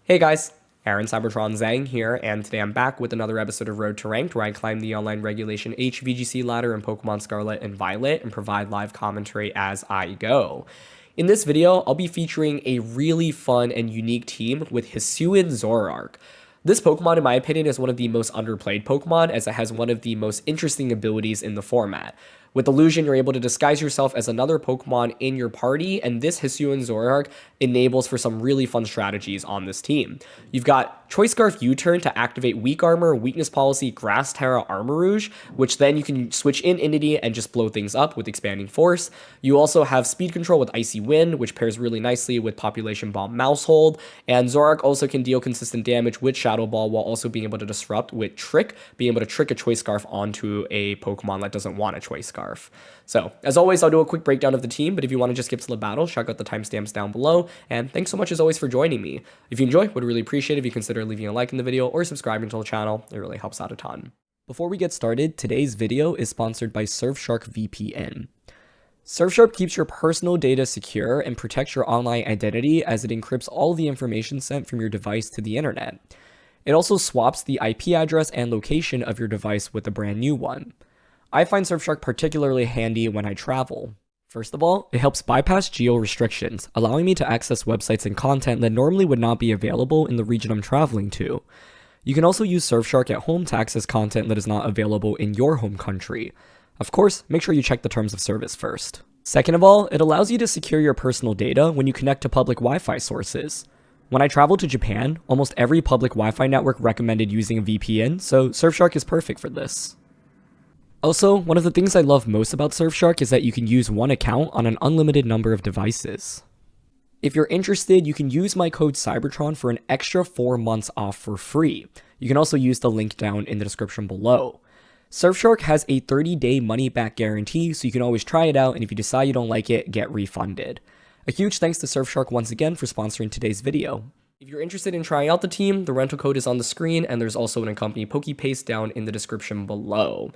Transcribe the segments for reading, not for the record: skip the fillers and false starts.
Hey guys, Aaron Cybertron Zhang here, and today I'm back with another episode of Road to Ranked, where I climb the online regulation H VGC ladder in Pokemon Scarlet and Violet and provide live commentary as I go. In this video, I'll be featuring a really fun and unique team with Hisuian Zoroark. This Pokemon, in my opinion, is one of the most underplayed Pokemon, as it has one of the most interesting abilities in the format. With Illusion, you're able to disguise yourself as another Pokemon in your party, and this Hisuian Zoroark enables for some really fun strategies on this team. You've got Choice Scarf U-Turn to activate Weak Armor, Weakness Policy, Grass, Tera, Armarouge, which then you can switch in Entity and just blow things up with Expanding Force. You also have Speed Control with Icy Wind, which pairs really nicely with Population Bomb Maushold, and Zoroark also can deal consistent damage with Shadow Ball while also being able to disrupt with Trick, being able to trick a Choice Scarf onto a Pokemon that doesn't want a Choice Scarf. So, as always, I'll do a quick breakdown of the team, but if you want to just skip to the battle, check out the timestamps down below, and thanks so much as always for joining me. If you enjoy, would really appreciate if you consider leaving a like in the video or subscribing to the channel. It really helps out a ton. Before we get started, today's video is sponsored by Surfshark VPN. Surfshark keeps your personal data secure and protects your online identity as it encrypts all the information sent from your device to the internet. It also swaps the IP address and location of your device with a brand new one. I find Surfshark particularly handy when I travel. First of all, it helps bypass geo restrictions, allowing me to access websites and content that normally would not be available in the region I'm traveling to. You can also use Surfshark at home to access content that is not available in your home country. Of course, make sure you check the terms of service first. Second of all, it allows you to secure your personal data when you connect to public Wi-Fi sources. When I traveled to Japan, almost every public Wi-Fi network recommended using a VPN, so Surfshark is perfect for this. Also, one of the things I love most about Surfshark is that you can use one account on an unlimited number of devices. If you're interested, you can use my code Cybertron for an extra 4 months off for free. You can also use the link down in the description below. Surfshark has a 30-day money-back guarantee, so you can always try it out, and if you decide you don't like it, get refunded. A huge thanks to Surfshark once again for sponsoring today's video. If you're interested in trying out the team, the rental code is on the screen, and there's also an accompanying Pokepaste down in the description below.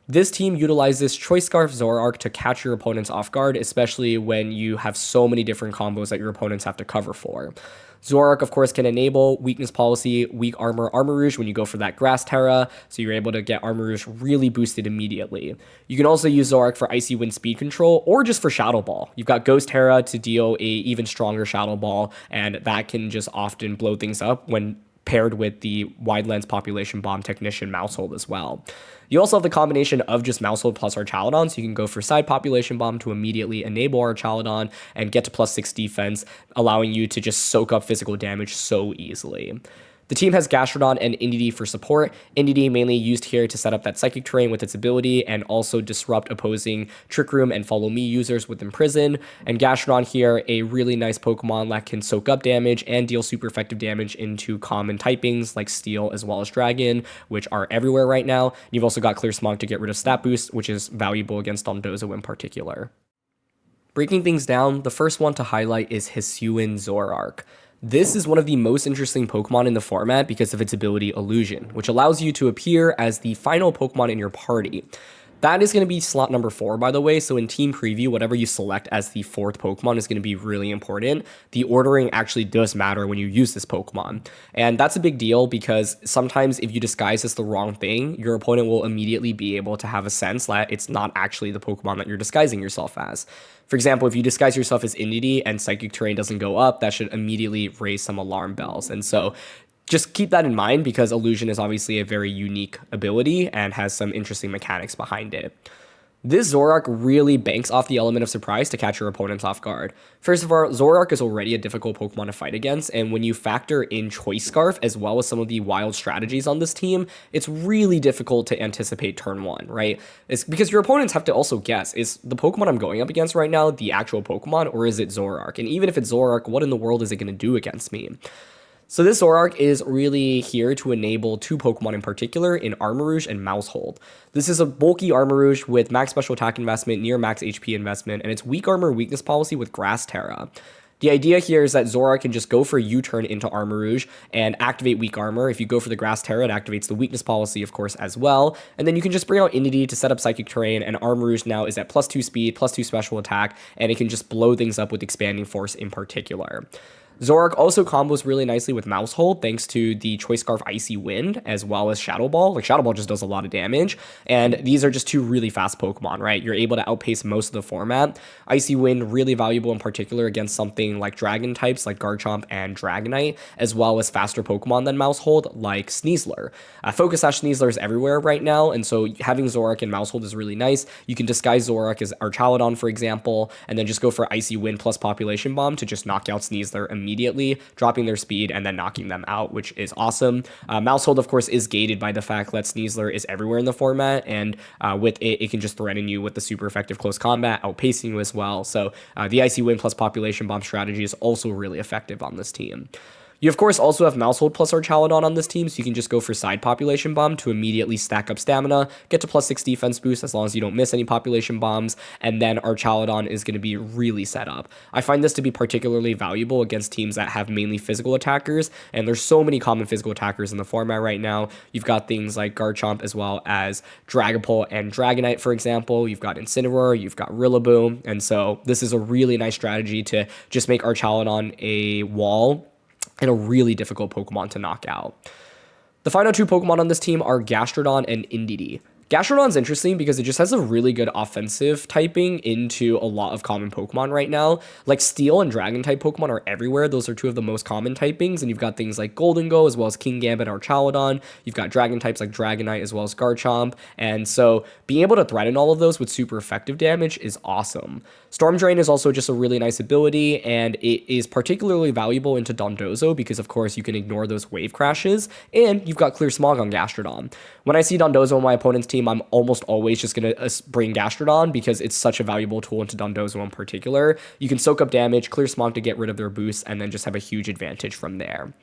This team utilizes Choice Scarf Zoroark to catch your opponents off guard, especially when you have so many different combos that your opponents have to cover for. Zoroark, of course, can enable Weakness Policy, Weak Armor, Armarouge when you go for that Grass Tera, so you're able to get Armarouge really boosted immediately. You can also use Zoroark for Icy Wind Speed Control, or just for Shadow Ball. You've got Ghost Tera to deal a even stronger Shadow Ball, and that can just often blow things up when paired with the Wide Lens Population Bomb Technician Maushold as well. You also have the combination of just Maushold plus Archaladon, so you can go for Side Population Bomb to immediately enable Archaladon and get to +6 defense, allowing you to just soak up physical damage so easily. The team has Gastrodon and Entity for support. Entity mainly used here to set up that Psychic Terrain with its ability and also disrupt opposing Trick Room and Follow Me users with Imprison. And Gastrodon here, a really nice Pokemon that can soak up damage and deal super effective damage into common typings like Steel as well as Dragon, which are everywhere right now. You've also got Clear Smog to get rid of Stat Boost, which is valuable against Dondozo in particular. Breaking things down, the first one to highlight is Hisuian Zoroark. This is one of the most interesting Pokemon in the format because of its ability Illusion, which allows you to appear as the final Pokemon in your party. That is going to be slot number 4, by the way, so in Team Preview, whatever you select as the 4th Pokemon is going to be really important. The ordering actually does matter when you use this Pokemon, and that's a big deal because sometimes if you disguise as the wrong thing, your opponent will immediately be able to have a sense that it's not actually the Pokemon that you're disguising yourself as. For example, if you disguise yourself as Entity and Psychic Terrain doesn't go up, that should immediately raise some alarm bells, and so just keep that in mind because Illusion is obviously a very unique ability and has some interesting mechanics behind it. This Zoroark really banks off the element of surprise to catch your opponents off guard. First of all, Zoroark is already a difficult Pokemon to fight against, and when you factor in Choice Scarf as well as some of the wild strategies on this team, it's really difficult to anticipate turn 1, right? It's because your opponents have to also guess, is the Pokemon I'm going up against right now the actual Pokemon, or is it Zoroark? And even if it's Zoroark, what in the world is it going to do against me? So this Zoroark is really here to enable 2 Pokemon in particular in Armarouge and Maushold. This is a bulky Armarouge with max special attack investment, near max HP investment, and it's Weak Armor Weakness Policy with Grass Tera. The idea here is that Zoroark can just go for a U-turn into Armarouge and activate Weak Armor. If you go for the Grass Tera, it activates the Weakness Policy, of course, as well. And then you can just bring out Entity to set up Psychic Terrain, and Armarouge now is at +2 speed, +2 special attack, and it can just blow things up with Expanding Force in particular. Zoroark also combos really nicely with Maushold thanks to the Choice Scarf Icy Wind as well as Shadow Ball. Like Shadow Ball just does a lot of damage, and these are just two really fast Pokemon, right? You're able to outpace most of the format. Icy Wind really valuable in particular against something like Dragon types like Garchomp and Dragonite, as well as faster Pokemon than Maushold like Sneasler. Focus Sash Sneasler is everywhere right now, and so having Zoroark and Maushold is really nice. You can disguise Zoroark as Archaladon, for example, and then just go for Icy Wind plus Population Bomb to just knock out Sneasler immediately, dropping their speed and then knocking them out, which is awesome. Maushold, of course, is gated by the fact that Sneasler is everywhere in the format, and with it can just threaten you with the super effective close combat, outpacing you as well. So the Icy Wind plus Population Bomb strategy is also really effective on this team. You, of course, also have Maushold plus Archaladon on this team, so you can just go for side Population Bomb to immediately stack up stamina, get to +6 defense boost as long as you don't miss any Population Bombs, and then Archaladon is going to be really set up. I find this to be particularly valuable against teams that have mainly physical attackers, and there's so many common physical attackers in the format right now. You've got things like Garchomp as well as Dragapult and Dragonite, for example. You've got Incineroar, you've got Rillaboom, and so this is a really nice strategy to just make Archaladon a wall and a really difficult Pokemon to knock out. The final two Pokemon on this team are Gastrodon and Indeedee. Gastrodon's interesting because it just has a really good offensive typing into a lot of common Pokemon right now. Like Steel and Dragon type Pokemon are everywhere. Those are two of the most common typings, and you've got things like Goldengo as well as Kingambit, Archaladon. You've got Dragon types like Dragonite as well as Garchomp, and so being able to threaten all of those with super effective damage is awesome. Storm Drain is also just a really nice ability, and it is particularly valuable into Dondozo because, of course, you can ignore those wave crashes, and you've got Clear Smog on Gastrodon. When I see Dondozo on my opponent's team, I'm almost always just going to bring Gastrodon because it's such a valuable tool into Dondozo in particular. You can soak up damage, Clear Smog to get rid of their boosts, and then just have a huge advantage from there.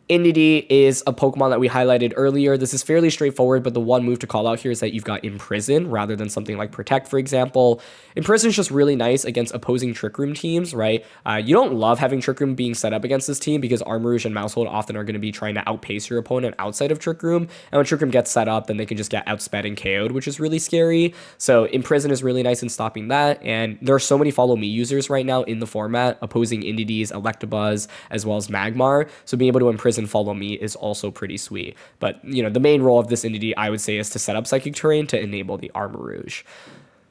Indeedee is a Pokemon that we highlighted earlier. This is fairly straightforward, but the one move to call out here is that you've got Imprison rather than something like Protect, for example. Imprison is just really nice against opposing Trick Room teams, right? You don't love having Trick Room being set up against this team because Armarouge and Maushold often are going to be trying to outpace your opponent outside of Trick Room, and when Trick Room gets set up, then they can just get outsped and KO'd, which is really scary. So Imprison is really nice in stopping that, and there are so many Follow Me users right now in the format opposing Indeedee's, Electabuzz, as well as Magmar, so being able to Imprison Follow Me is also pretty sweet. But, you know, the main role of this Indeedee, I would say, is to set up Psychic Terrain to enable the Armarouge.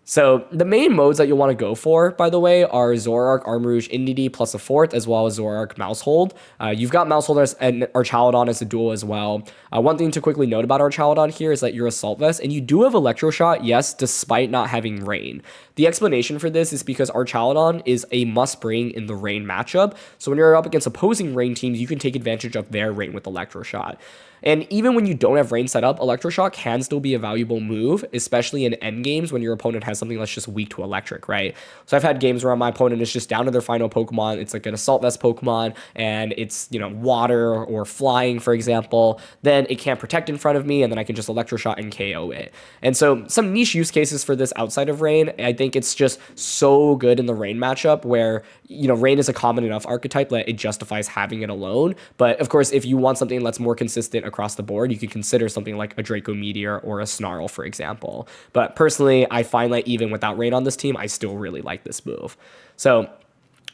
So the main modes that you'll want to go for, by the way, are Zoroark, Armarouge, Indeedee, plus a fourth, as well as Zoroark, Maushold. You've got Maushold and Archaladon as a duel as well. One thing to quickly note about Archaladon here is that you're Assault Vest, and you do have Electroshot, yes, despite not having Rain. The explanation for this is because Archaladon is a must-bring in the Rain matchup, so when you're up against opposing Rain teams, you can take advantage of their Rain with Electroshot. And even when you don't have Rain set up, Electroshock can still be a valuable move, especially in endgames when your opponent has something that's just weak to Electric, right? So I've had games where my opponent is just down to their final Pokemon. It's like an Assault Vest Pokemon, and it's, you know, Water or Flying, for example. Then it can't protect in front of me, and then I can just Electroshock and KO it. And so some niche use cases for this outside of Rain, I think it's just so good in the Rain matchup where, you know, Rain is a common enough archetype that it justifies having it alone. But of course, if you want something that's more consistent across the board, you could consider something like a Draco Meteor or a Snarl, for example. But personally, I find that even without Rain on this team, I still really like this move. So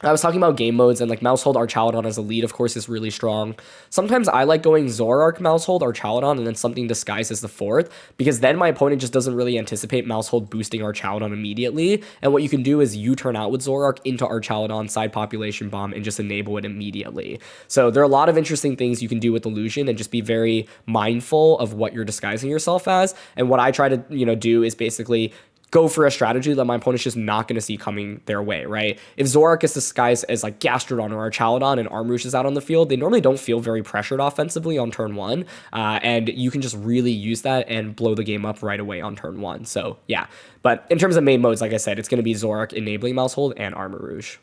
I was talking about game modes, and like Maushold Archaladon as a lead, of course, is really strong. Sometimes I like going Zoroark, Maushold, Archaladon, and then something disguised as the fourth, because then my opponent just doesn't really anticipate Maushold boosting Archaladon immediately, and what you can do is U-turn out with Zoroark into Archaladon, side Population Bomb, and just enable it immediately. So there are a lot of interesting things you can do with Illusion, and just be very mindful of what you're disguising yourself as, and what I try to, you know, do is basically go for a strategy that my opponent's just not going to see coming their way, right? If Zoroark is disguised as like Gastrodon or Archaladon and Armarouge is out on the field, they normally don't feel very pressured offensively on turn one, and you can just really use that and blow the game up right away on turn one. So yeah, but in terms of main modes, like I said, it's going to be Zoroark enabling Maushold and Armarouge.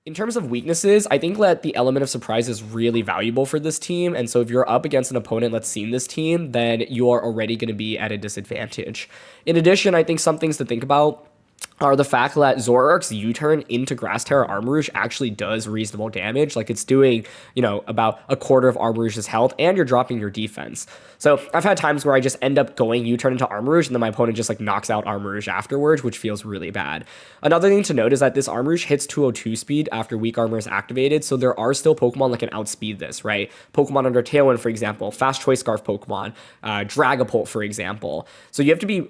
In terms of weaknesses, I think that the element of surprise is really valuable for this team, and so if you're up against an opponent that's seen this team, then you are already going to be at a disadvantage. In addition, I think some things to think about are the fact that Zoroark's U-turn into Grass Tera Armarouge actually does reasonable damage. Like, it's doing, you know, about a quarter of Armarouge's health, and you're dropping your defense. So I've had times where I just end up going U-turn into Armarouge, and then my opponent just like knocks out Armarouge afterwards, which feels really bad. Another thing to note is that this Armarouge hits 202 speed after weak armor is activated, so there are still Pokemon that can outspeed this, right? Pokemon under Tailwind, for example, fast Choice Scarf Pokemon, Dragapult, for example. So you have to be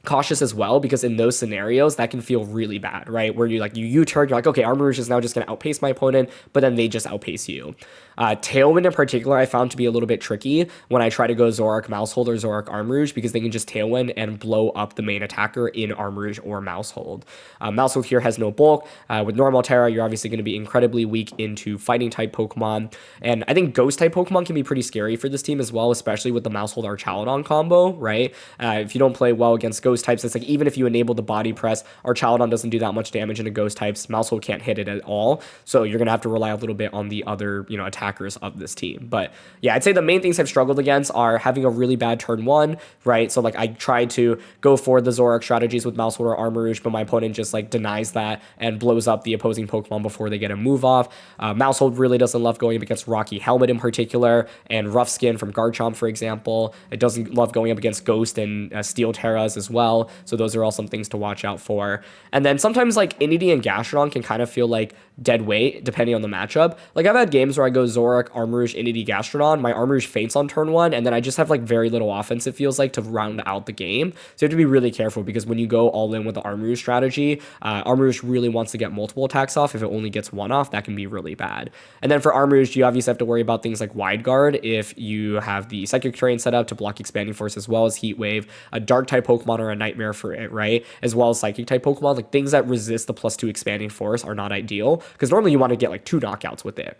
cautious as well, because in those scenarios that can feel really bad, right? Where you U-turn, you're like, okay, Armarouge is now just going to outpace my opponent, but then they just outpace you. Tailwind in particular I found to be a little bit tricky when I try to go Zoroark Maushold or Zoroark Armarouge, because they can just Tailwind and blow up the main attacker in Armarouge or Maushold. Maushold here has no bulk. With normal Tera, you're obviously going to be incredibly weak into fighting type Pokemon, and I think ghost type Pokemon can be pretty scary for this team as well, especially with the Maushold Archaludon combo, right? If you don't play well against ghost types, it's like even if you enable the body press, Archaludon doesn't do that much damage into ghost types. Maushold can't hit it at all, so you're gonna have to rely a little bit on the other, you know, attackers of this team. But yeah, I'd say the main things I've struggled against are having a really bad turn one, right? So like I tried to go for the Zoroark strategies with Maushold or Armarouge, but my opponent just like denies that and blows up the opposing Pokemon before they get a move off. Maushold really doesn't love going up against Rocky Helmet in particular, and Rough Skin from Garchomp, for example. It doesn't love going up against Ghost and Steel Teras as well. So those are all some things to watch out for. And then sometimes like Inity and Gastrodon can kind of feel like dead weight depending on the matchup. Like I've had games where I go Zoroark, Armarouge, Inity, Gastrodon. My Armarouge faints on turn one, and then I just have like very little offense, it feels like, to round out the game. So you have to be really careful, because when you go all in with the Armarouge strategy, Armarouge really wants to get multiple attacks off. If it only gets one off, that can be really bad. And then for Armarouge, you obviously have to worry about things like Wide Guard if you have the Psychic Terrain set up to block Expanding Force, as well as Heat Wave, a Dark type Pokemon or a Nightmare for it, right? As well as Psychic type Pokemon. Like things that resist the +2 Expanding Force are not ideal, because normally you want to get like 2 knockouts with it.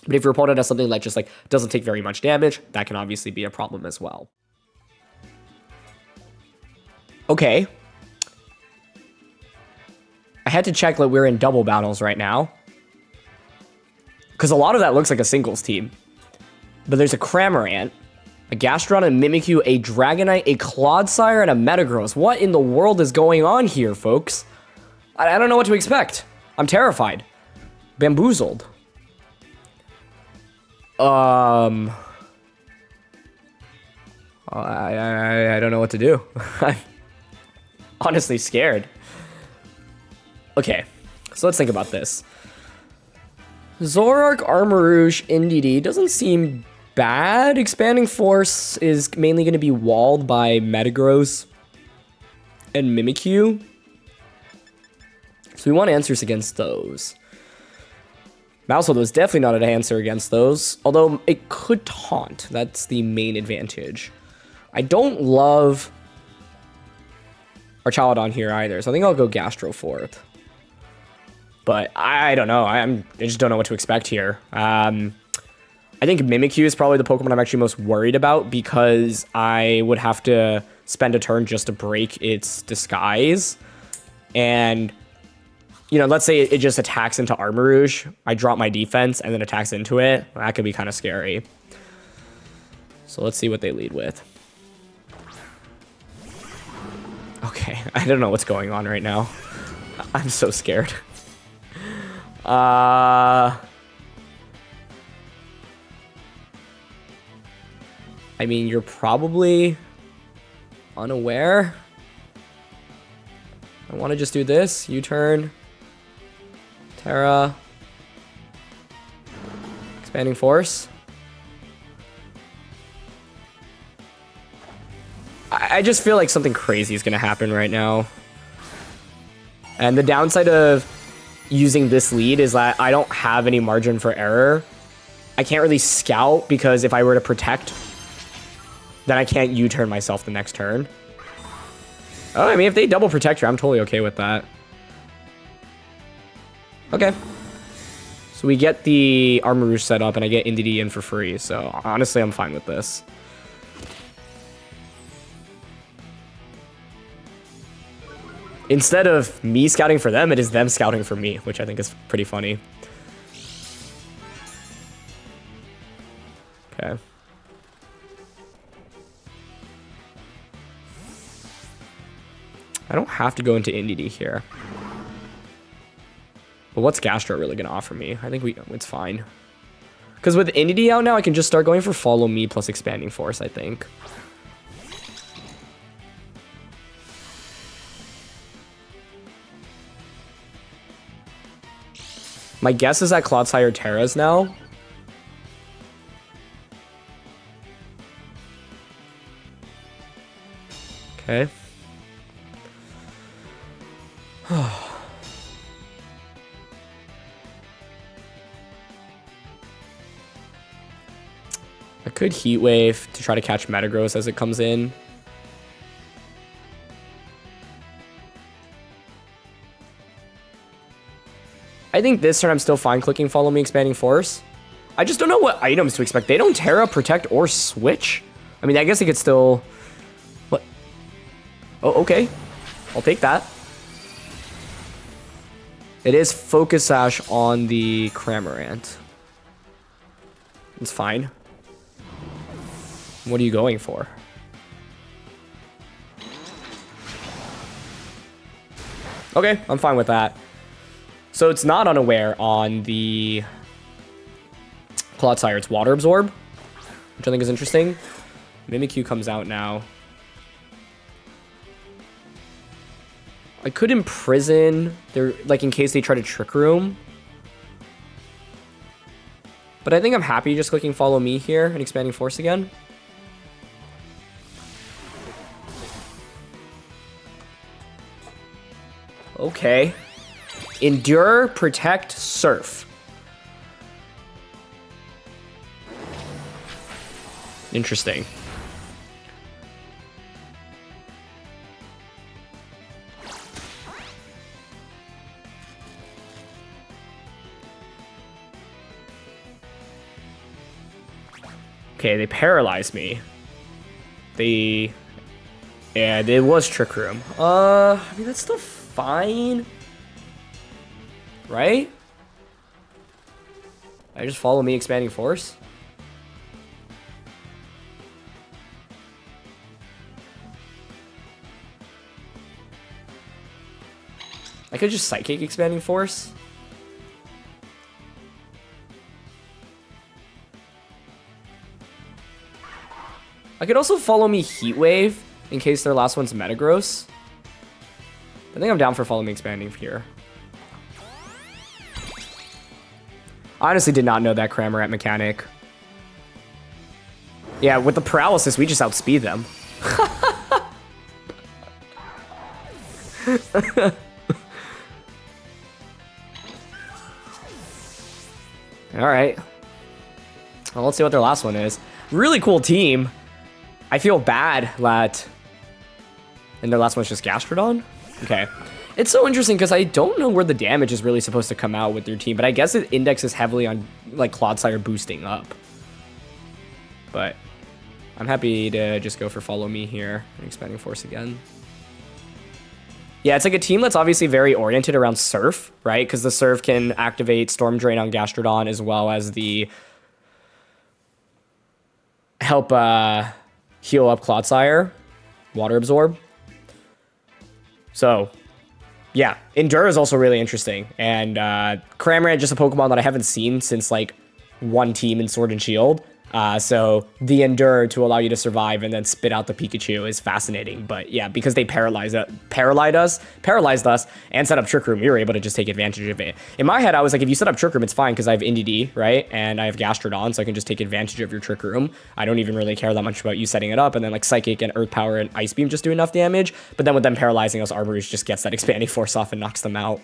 But if your opponent has something that just like doesn't take very much damage, that can obviously be a problem as well. Okay. I had to check that we're in double battles right now, because a lot of that looks like a singles team. But there's a Cramorant, a Gastrodon, a Mimikyu, a Dragonite, a Clodsire, and a Metagross. What in the world is going on here, folks? I don't know what to expect. I'm terrified. Bamboozled. I don't know what to do. I'm honestly scared. Okay, so let's think about this. Zoroark, Armarouge, Indeedee doesn't seem bad. Expanding Force is mainly going to be walled by Metagross and Mimikyu, so we want answers against those. Maushold was definitely not an answer against those, although it could taunt. That's the main advantage. I don't love Archaludon here either, so I think I'll go Gastro fourth. But I don't know. I just don't know what to expect here. I think Mimikyu is probably the Pokemon I'm actually most worried about, because I would have to spend a turn just to break its disguise. And, you know, let's say it just attacks into Armarouge. I drop my defense and then attacks into it. That could be kind of scary. So let's see what they lead with. Okay, I don't know what's going on right now. I'm so scared. I mean, you're probably unaware. I want to just do this. U-turn. Tera. Expanding Force. I just feel like something crazy is going to happen right now. And the downside of using this lead is that I don't have any margin for error. I can't really scout, because if I were to protect, then I can't U-turn myself the next turn. Oh, I mean, if they double protect here, I'm totally okay with that. Okay. So we get the Armarouge set up, and I get Indeedee in for free. So honestly, I'm fine with this. Instead of me scouting for them, it is them scouting for me, which I think is pretty funny. Okay. I don't have to go into Indie here. But what's Gastro really going to offer me? I think it's fine. Because with Indie out now, I can just start going for Follow Me plus Expanding Force, I think. My guess is that Clodsire Tera's now. Okay. I could Heat Wave to try to catch Metagross as it comes in. I think this turn I'm still fine clicking Follow Me Expanding Force. I just don't know what items to expect. They don't Tera, Protect, or Switch. I mean, I guess it could still... What? Oh, okay. I'll take that. It is Focus Sash on the Cramorant. It's fine. What are you going for? Okay, I'm fine with that. So it's not unaware on the Clodsire. It's Water Absorb, which I think is interesting. Mimikyu comes out now. I could Imprison, like in case they try to Trick Room. But I think I'm happy just clicking Follow Me here and Expanding Force again. Okay. Endure, Protect, Surf. Interesting. Okay, they paralyzed me. Yeah, it was Trick Room. I mean, that's still fine. Right? I just Follow Me Expanding Force. I could just Psychic Expanding Force. I could also Follow Me Heat Wave in case their last one's Metagross. I think I'm down for Follow Me Expanding here. I honestly did not know that Cramorant mechanic. Yeah, with the Paralysis, we just outspeed them. Alright. Well, let's see what their last one is. Really cool team. I feel bad that... And their last one's just Gastrodon? Okay. It's so interesting because I don't know where the damage is really supposed to come out with their team, but I guess it indexes heavily on, like, Clodsire boosting up. But I'm happy to just go for Follow Me here and Expanding Force again. Yeah, it's like a team that's obviously very oriented around Surf, right? Because the Surf can activate Storm Drain on Gastrodon as well as the help heal up Clodsire, Water Absorb. So... yeah, Endure is also really interesting, and Cramorant just a Pokemon that I haven't seen since like one team in Sword and Shield. So the Endure to allow you to survive and then spit out the Pikachu is fascinating. But yeah, because they paralyzed us, and set up Trick Room, we were able to just take advantage of it. In my head, I was like, if you set up Trick Room, it's fine because I have Indeedee, right? And I have Gastrodon, so I can just take advantage of your Trick Room. I don't even really care that much about you setting it up, and then like Psychic and Earth Power and Ice Beam just do enough damage. But then with them paralyzing us, Armarouge just gets that Expanding Force off and knocks them out.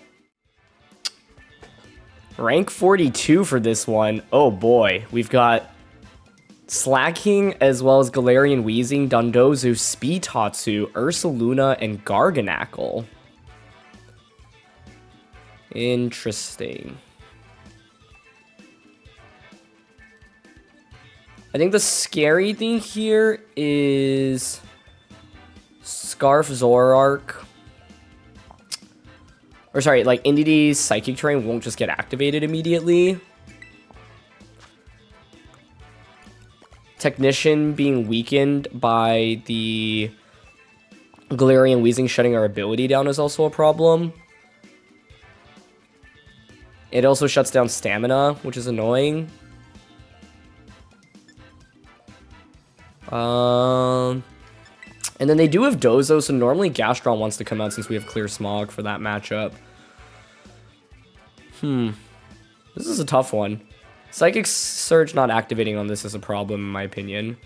Rank 42 for this one. Oh boy, we've got Slacking, as well as Galarian Weezing, Dondozo, Speedtatsu, Ursaluna, and Garganacl. Interesting. I think the scary thing here is Scarf Zoroark. Or sorry, like Indeedee's Psychic Terrain won't just get activated immediately. Technician being weakened by the Galarian Weezing shutting our ability down is also a problem. It also shuts down stamina, which is annoying. And then they do have Dozo, so normally Gastron wants to come out since we have Clear Smog for that matchup. This is a tough one. Psychic Surge not activating on this is a problem, in my opinion.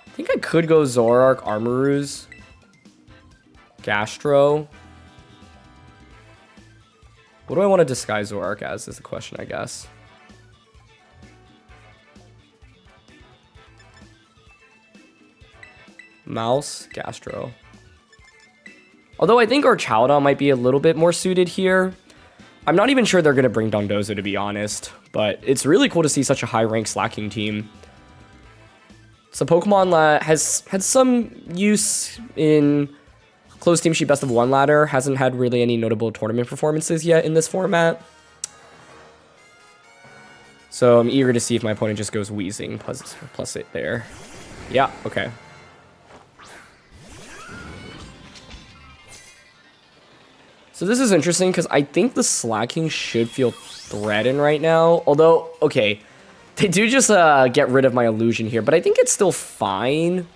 I think I could go Zoroark, Armarouge, Gastro. What do I want to disguise Zoroark as is the question, I guess. Mouse, Gastro. Although I think our Chowdon might be a little bit more suited here. I'm not even sure they're going to bring Dondozo, to be honest. But it's really cool to see such a high-ranked Slacking team. So Pokemon has had some use in closed Team Sheet Best of 1 ladder. Hasn't had really any notable tournament performances yet in this format. So I'm eager to see if my opponent just goes Weezing plus it there. Yeah, okay. So this is interesting because I think the Slacking should feel threatened right now. Although, okay, they do just get rid of my illusion here, but I think it's still fine.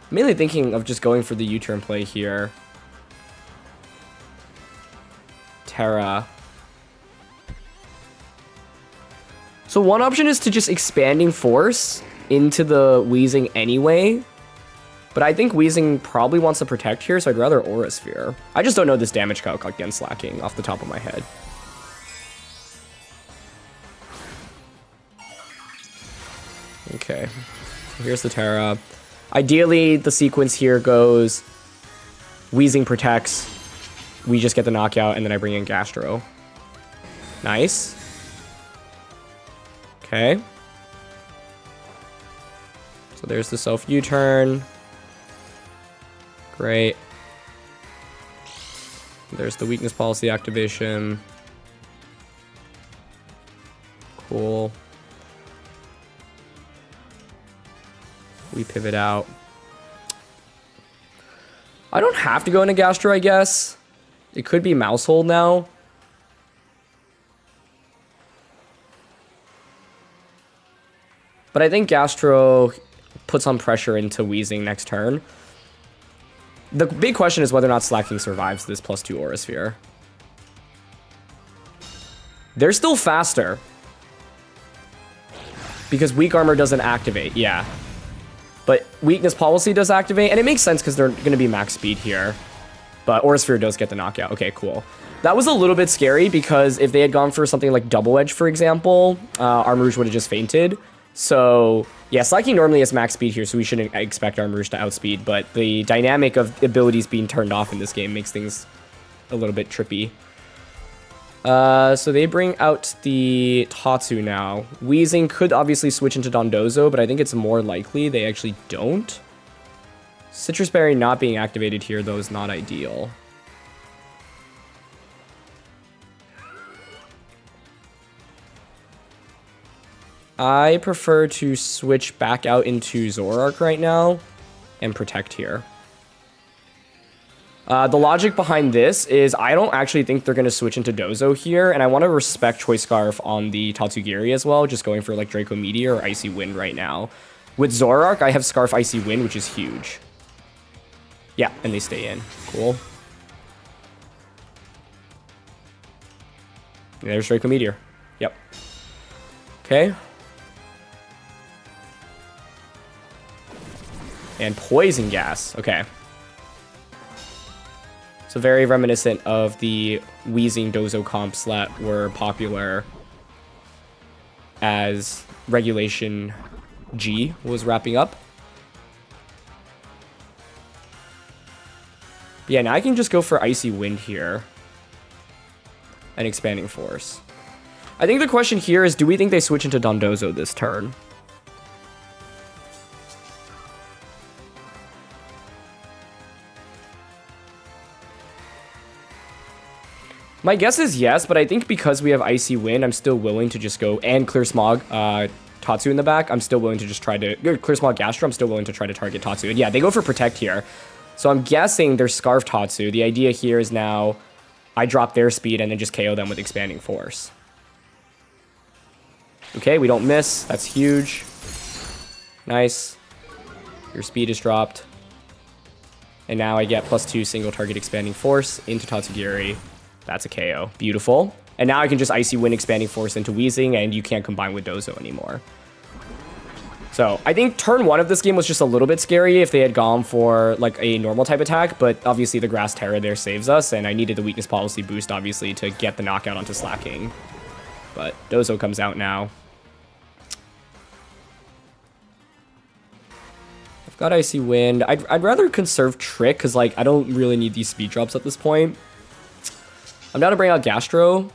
Mainly thinking of just going for the U-turn play here. Tera. So one option is to just expanding force into the Weezing anyway. But I think Weezing probably wants to protect here, so I'd rather Aura Sphere. I just don't know this damage calc against Slacking off the top of my head. Okay, so here's the Tera. Ideally, the sequence here goes Weezing protects, we just get the knockout, and then I bring in Gastro. Nice. Okay. So there's the self U-turn. Great. There's the weakness policy activation. Cool. We pivot out. I don't have to go into Gastro, I guess. It could be Maushold now. But I think Gastro puts on pressure into Weezing next turn. The big question is whether or not Slacking survives this +2 Aura Sphere. They're still faster. Because Weak Armor doesn't activate, yeah. But Weakness Policy does activate, and it makes sense because they're going to be max speed here. But Aura Sphere does get the knockout. Okay, cool. That was a little bit scary because if they had gone for something like Double Edge, for example, Armarouge would have just fainted. So, yeah, Slacking normally has max speed here, so we shouldn't expect Armarouge to outspeed, but the dynamic of abilities being turned off in this game makes things a little bit trippy. So they bring out the Tatsu now. Weezing could obviously switch into Dondozo, but I think it's more likely they actually don't. Citrus Berry not being activated here, though, is not ideal. I prefer to switch back out into Zoroark right now and protect here. The logic behind this is I don't actually think they're going to switch into Dozo here, and I want to respect Choice Scarf on the Tatsugiri as well, just going for like Draco Meteor or Icy Wind right now. With Zoroark, I have Scarf Icy Wind, which is huge. Yeah, and they stay in. Cool. There's Draco Meteor. Yep. Okay. And Poison Gas. Okay. So very reminiscent of the Weezing Dozo comps that were popular as Regulation G was wrapping up. But yeah, now I can just go for Icy Wind here. And Expanding Force. I think the question here is, do we think they switch into Dondozo this turn? My guess is yes, but I think because we have Icy Wind, I'm still willing to just go, and Clear Smog, Tatsu in the back, I'm still willing to just try to, Clear Smog Gastro, I'm still willing to try to target Tatsu. And yeah, they go for Protect here. So I'm guessing they're Scarf Tatsu. The idea here is now I drop their speed and then just KO them with Expanding Force. Okay, we don't miss. That's huge. Nice. Your speed is dropped. And now I get +2 single target Expanding Force into Tatsugiri. That's a KO. Beautiful. And now I can just Icy Wind Expanding Force into Weezing, and you can't combine with Dozo anymore. So I think turn 1 of this game was just a little bit scary if they had gone for like a normal type attack, but obviously the Grass Tera there saves us, and I needed the Weakness Policy boost, obviously, to get the knockout onto Slacking. But Dozo comes out now. I've got Icy Wind. I'd rather conserve Trick, because like I don't really need these speed drops at this point. I'm down to bring out Gastro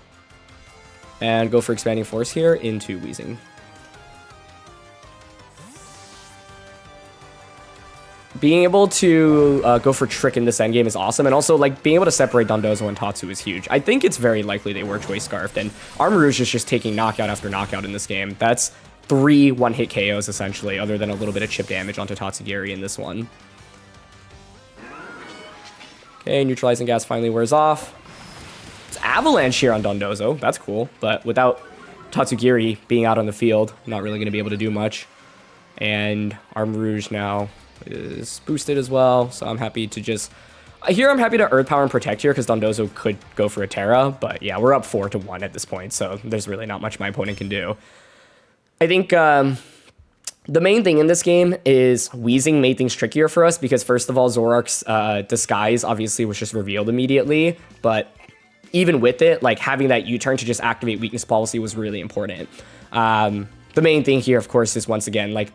and go for Expanding Force here into Weezing. Being able to go for Trick in this endgame is awesome, and also like being able to separate Dondozo and Tatsu is huge. I think it's very likely they were Choice Scarfed, and Armarouge is just taking knockout after knockout in this game. That's 3 one-hit KOs essentially, other than a little bit of chip damage onto Tatsugiri in this one. Okay, Neutralizing Gas finally wears off. It's Avalanche here on Dondozo. That's cool, but without Tatsugiri being out on the field, not really going to be able to do much. And Armarouge now is boosted as well, so I'm happy to just... Here I'm happy to Earth Power and Protect here, because Dondozo could go for a Tera, but yeah, we're up 4-1 at this point, so there's really not much my opponent can do. I think the main thing in this game is Weezing made things trickier for us, because first of all, Zoroark's disguise obviously was just revealed immediately, but even with it, like having that U-turn to just activate Weakness Policy was really important. The main thing here, of course, is once again, like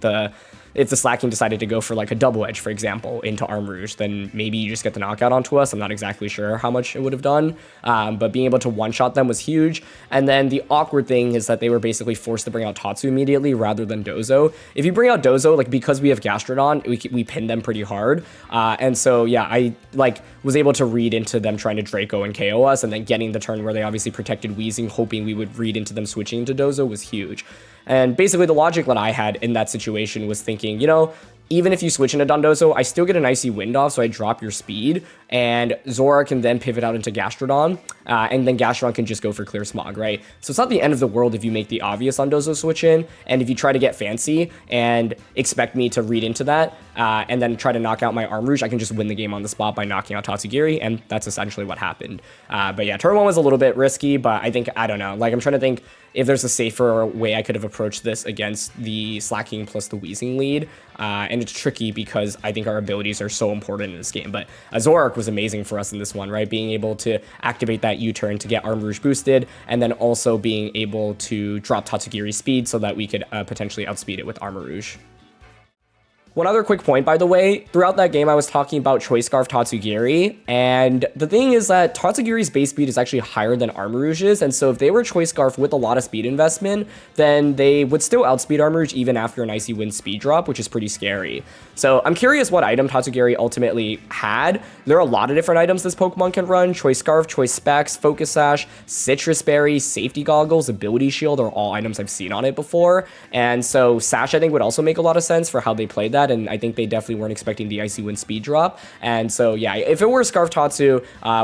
if the Slacking decided to go for like a double edge, for example, into Armarouge, then maybe you just get the knockout onto us. I'm not exactly sure how much it would have done, but being able to one-shot them was huge. And then the awkward thing is that they were basically forced to bring out Tatsu immediately rather than Dozo. If you bring out Dozo, like because we have Gastrodon, we pin them pretty hard. And so, yeah, I like was able to read into them trying to Draco and KO us, and then getting the turn where they obviously protected Weezing, hoping we would read into them switching to Dozo was huge. And basically the logic that I had in that situation was thinking, you know, even if you switch into Dondozo, I still get an Icy Wind off, so I drop your speed, and Zoroark can then pivot out into Gastrodon, and then Gastrodon can just go for Clear Smog, right? So it's not the end of the world if you make the obvious Dondozo switch in, and if you try to get fancy and expect me to read into that, and then try to knock out my Armarouge, I can just win the game on the spot by knocking out Tatsugiri, and that's essentially what happened. But yeah, turn 1 was a little bit risky, but I think, I don't know, like I'm trying to think if there's a safer way I could have approached this against the Slacking plus the Weezing lead. And it's tricky because I think our abilities are so important in this game. But Zoroark was amazing for us in this one, right? Being able to activate that U-turn to get Armarouge boosted, and then also being able to drop Tatsugiri's speed so that we could potentially outspeed it with Armarouge. One other quick point, by the way, throughout that game, I was talking about Choice Scarf Tatsugiri, and the thing is that Tatsugiri's base speed is actually higher than Armarouge's, and so if they were Choice Scarf with a lot of speed investment, then they would still outspeed Armarouge even after an Icy Wind speed drop, which is pretty scary. So I'm curious what item Tatsugiri ultimately had. There are a lot of different items this Pokemon can run. Choice Scarf, Choice Specs, Focus Sash, Citrus Berry, Safety Goggles, Ability Shield are all items I've seen on it before, and so Sash I think would also make a lot of sense for how they played that, and I think they definitely weren't expecting the Icy Wind speed drop. And so, yeah, if it were Scarf Tatsu,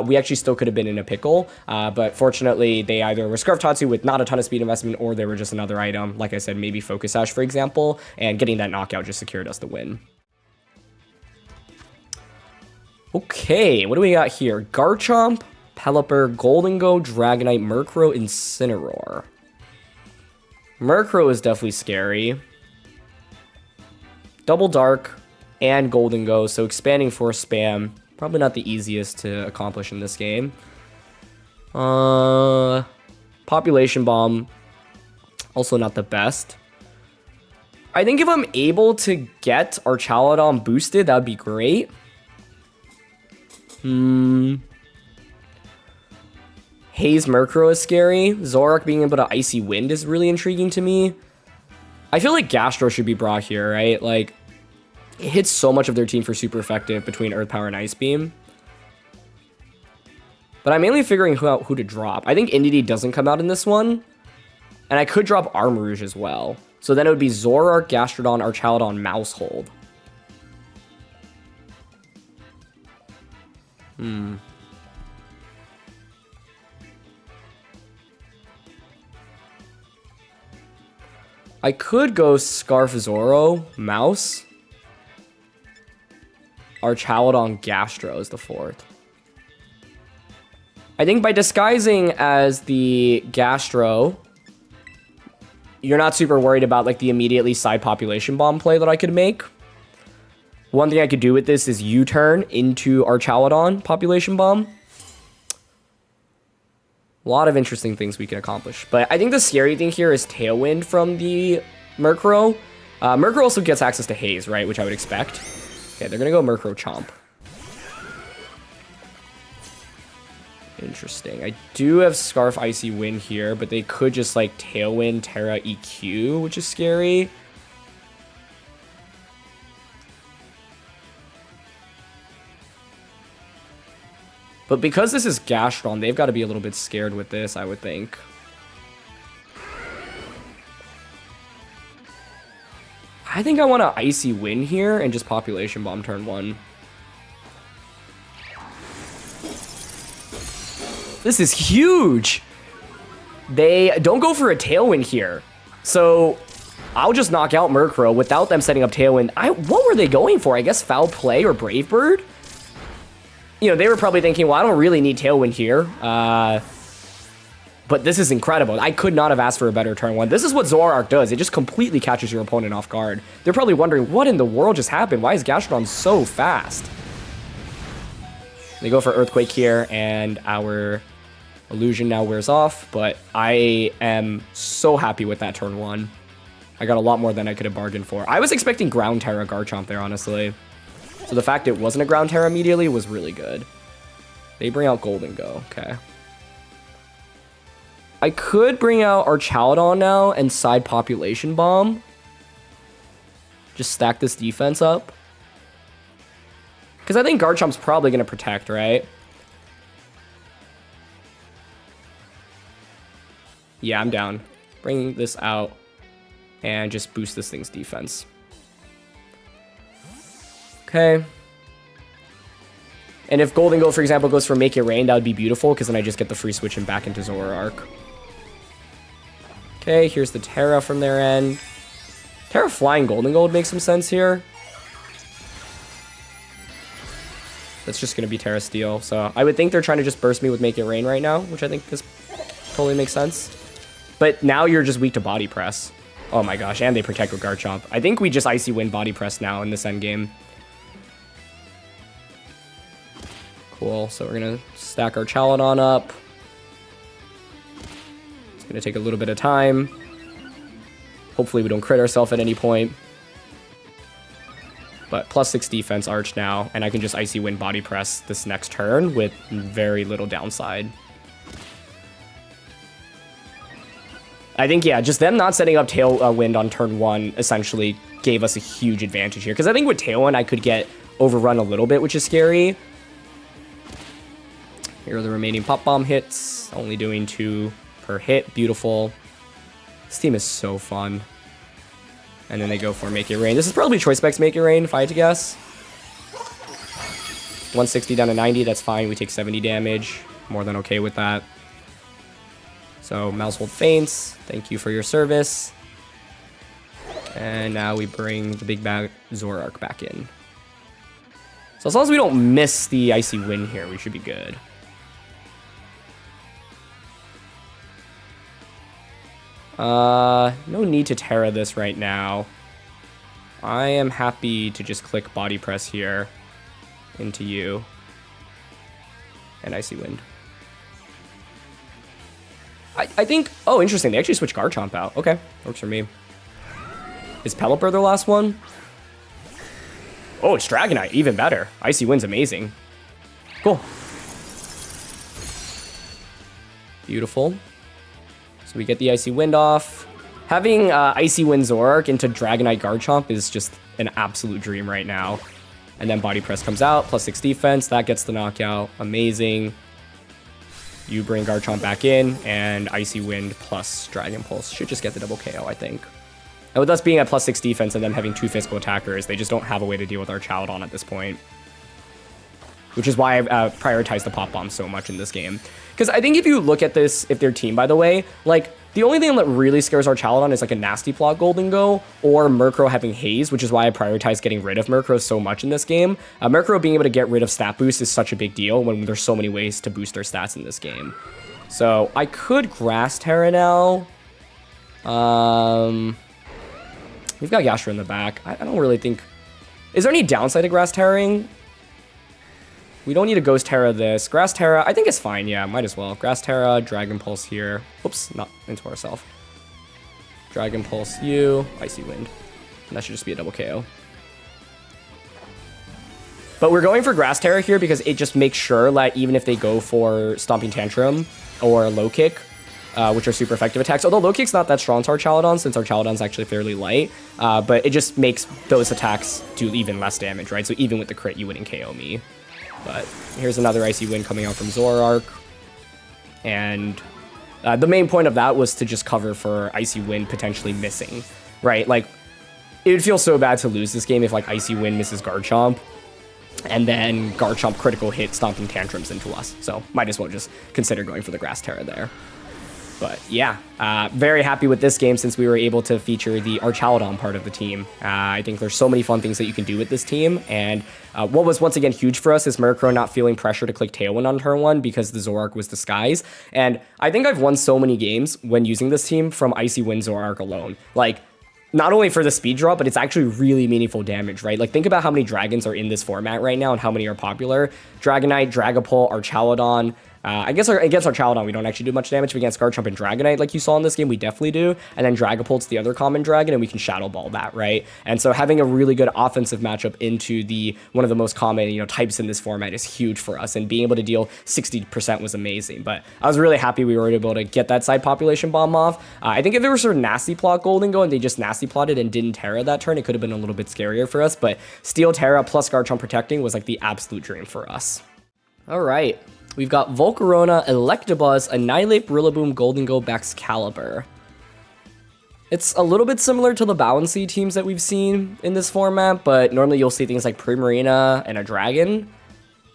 we actually still could have been in a pickle. But fortunately, they either were Scarf Tatsu with not a ton of speed investment, or they were just another item. Like I said, maybe Focus Sash, for example, and getting that knockout just secured us the win. Okay, what do we got here? Garchomp, Pelipper, Goldengo, Dragonite, Murkrow, Incineroar. Murkrow is definitely scary. Double Dark and Goldengo, so Expanding Force spam, probably not the easiest to accomplish in this game. Population Bomb, also not the best. I think if I'm able to get Archaladon boosted, that would be great. Haze Murkrow is scary. Zoroark being able to Icy Wind is really intriguing to me. I feel like Gastro should be brought here, right? Like, it hits so much of their team for super effective between Earth Power and Ice Beam. But I'm mainly figuring out who to drop. I think Indeedee doesn't come out in this one. And I could drop Armarouge as well. So then it would be Zoroark, Gastrodon, Archaladon, Maushold. I could go Scarf Zoro, Mouse. Archaladon, Gastro is the fourth. I think by disguising as the Gastro, you're not super worried about like the immediately side Population Bomb play that I could make. One thing I could do with this is U-turn into Archaladon Population Bomb. A lot of interesting things we can accomplish. But I think the scary thing here is Tailwind from the Murkrow. Murkrow also gets access to Haze, right? Which I would expect. Okay, they're going to go Murkrow Chomp. Interesting. I do have Scarf Icy Wind here, but they could just like Tailwind, Tera, EQ, which is scary. But because this is Gastrodon, they've got to be a little bit scared with this, I would think. I think I want to Icy Wind here and just Population Bomb turn 1. This is huge. They don't go for a Tailwind here. So I'll just knock out Murkrow without them setting up Tailwind. What were they going for? I guess Foul Play or Brave Bird? You know, they were probably thinking, well, I don't really need Tailwind here. But this is incredible. I could not have asked for a better turn 1. This is what Zoroark does. It just completely catches your opponent off guard. They're probably wondering, what in the world just happened? Why is Gastrodon so fast? They go for Earthquake here, and our illusion now wears off. But I am so happy with that turn 1. I got a lot more than I could have bargained for. I was expecting Ground Tera Garchomp there, honestly. So the fact it wasn't a Ground Tera immediately was really good. They bring out Golden Go. Okay. I could bring out Archaladon now and side Population Bomb. Just stack this defense up. Because I think Garchomp's probably going to protect, right? Yeah, I'm down. Bring this out and just boost this thing's defense. Okay. And if Golden Go, for example, goes for Make It Rain, that would be beautiful, because then I just get the free switch and back into Zoroark. Okay, here's the Tera from their end. Tera flying Golden Go would make some sense here. That's just going to be Tera Steel. So I would think they're trying to just burst me with Make It Rain right now, which I think this totally makes sense. But now you're just weak to Body Press. Oh my gosh, and they protect with Garchomp. I think we just Icy Wind Body Press now in this end game. Cool, so we're going to stack our Archaladon up. It's going to take a little bit of time. Hopefully we don't crit ourselves at any point. But +6 defense Arch now, and I can just Icy Wind Body Press this next turn with very little downside. I think, yeah, just them not setting up Tailwind on turn 1 essentially gave us a huge advantage here. Because I think with Tailwind, I could get overrun a little bit, which is scary. Here are the remaining Pop Bomb hits. Only doing 2 per hit. Beautiful. This team is so fun. And then they go for Make It Rain. This is probably Choice Specs Make It Rain, if I had to guess. 160 down to 90, that's fine. We take 70 damage. More than okay with that. So, Maushold faints. Thank you for your service. And now we bring the big bag Zoroark back in. So as long as we don't miss the Icy Wind here, we should be good. No need to Tera this right now. I am happy to just click Body Press here into you. And Icy Wind. I think... Oh, interesting. They actually switched Garchomp out. Okay. Works for me. Is Pelipper their last one? Oh, it's Dragonite. Even better. Icy Wind's amazing. Cool. Beautiful. So we get the Icy Wind off. Having Icy Wind Zoroark into Dragonite Garchomp is just an absolute dream right now. And then Body Press comes out. +6 defense. That gets the knockout. Amazing. You bring Garchomp back in, and Icy Wind plus Dragon Pulse should just get the double KO, I think. And with us being at +6 defense and them having 2 physical attackers, they just don't have a way to deal with our Chowdon at this point. Which is why I prioritize the Pop Bomb so much in this game. Because I think if you look at this, if their team, by the way, like, the only thing that really scares our Chowdon is like a Nasty Plot Golden Go or Murkrow having Haze, which is why I prioritize getting rid of Murkrow so much in this game. Murkrow being able to get rid of stat boost is such a big deal when there's so many ways to boost their stats in this game. So I could Grass Tera now. We've got Gastro in the back. I don't really think... Is there any downside to Grass Terraing? We don't need to Ghost Tera this. Grass Tera, I think it's fine. Yeah, might as well. Grass Tera, Dragon Pulse here. Oops, not into ourselves. Dragon Pulse you, Icy Wind. And that should just be a double KO. But we're going for Grass Tera here because it just makes sure that even if they go for Stomping Tantrum or Low Kick, which are super effective attacks, although Low Kick's not that strong to our Chowdon since our Chowdon's actually fairly light, but it just makes those attacks do even less damage, right? So even with the crit, you wouldn't KO me. But here's another Icy Wind coming out from Zoroark. And the main point of that was to just cover for Icy Wind potentially missing, right? Like, it would feel so bad to lose this game if, like, Icy Wind misses Garchomp, and then Garchomp critical hit Stomping Tantrums into us. So might as well just consider going for the Grass Tera there. But yeah, very happy with this game since we were able to feature the Archaladon part of the team. I think there's so many fun things that you can do with this team. And what was once again huge for us is Murkrow not feeling pressure to click Tailwind on turn 1 because the Zoroark was Disguise. And I think I've won so many games when using this team from Icy Wind Zoroark alone. Like, not only for the speed draw, but it's actually really meaningful damage, right? Like, think about how many dragons are in this format right now and how many are popular. Dragonite, Dragapult, Archaladon. I guess against our Chowdon, we don't actually do much damage, but against Garchomp and Dragonite, like you saw in this game, we definitely do. And then Dragapult's the other common dragon, and we can Shadow Ball that, right? And so having a really good offensive matchup into one of the most common, types in this format is huge for us. And being able to deal 60% was amazing. But I was really happy we were able to get that side Population Bomb off. I think if it was sort of Nasty Plot Golden Go and they just Nasty Plotted and didn't Tera that turn, it could have been a little bit scarier for us. But Steel Tera plus Garchomp protecting was like the absolute dream for us. All right. We've got Volcarona, Electabuzz, Annihilate, Rillaboom, Golden Go, Baxcalibur. It's a little bit similar to the Bouncy teams that we've seen in this format, but normally you'll see things like Primarina and a Dragon.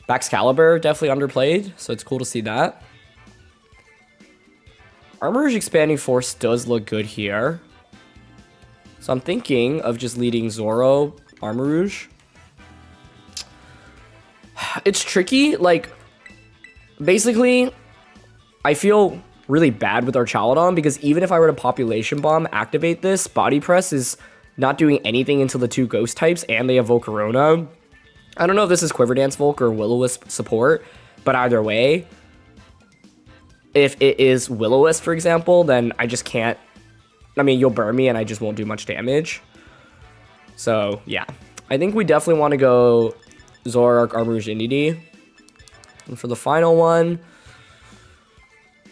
Baxcalibur, definitely underplayed, so it's cool to see that. Armarouge Expanding Force does look good here. So I'm thinking of just leading Zoro, Armarouge. It's tricky, like... Basically, I feel really bad with our Chowdon because even if I were to Population Bomb activate this, Body Press is not doing anything until the 2 Ghost types and they have Volcarona. I don't know if this is Quiver Dance Volk or Will-O-Wisp support, but either way, if it is Will-O-Wisp, for example, then I just can't... I mean, you'll burn me and I just won't do much damage. So, yeah. I think we definitely want to go Zoroark, Armarouge, Indeedee. And for the final one,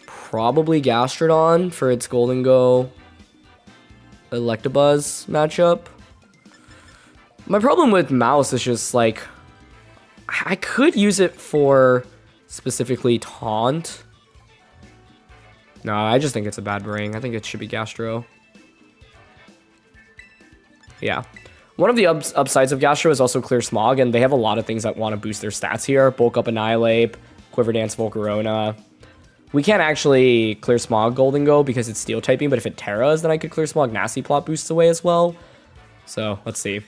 probably Gastrodon for its Golden Go Electabuzz matchup. My problem with Mouse is just like, I could use it for specifically Taunt. No, I just think it's a bad ring. I think it should be Gastro. Yeah. One of the upsides of Gastro is also Clear Smog, and they have a lot of things that want to boost their stats here. Bulk Up Annihilate, Quiver Dance Volcarona. We can't actually Clear Smog Golden Go because it's Steel typing, but if it Teras, then I could Clear Smog Nasty Plot boosts away as well. So, let's see.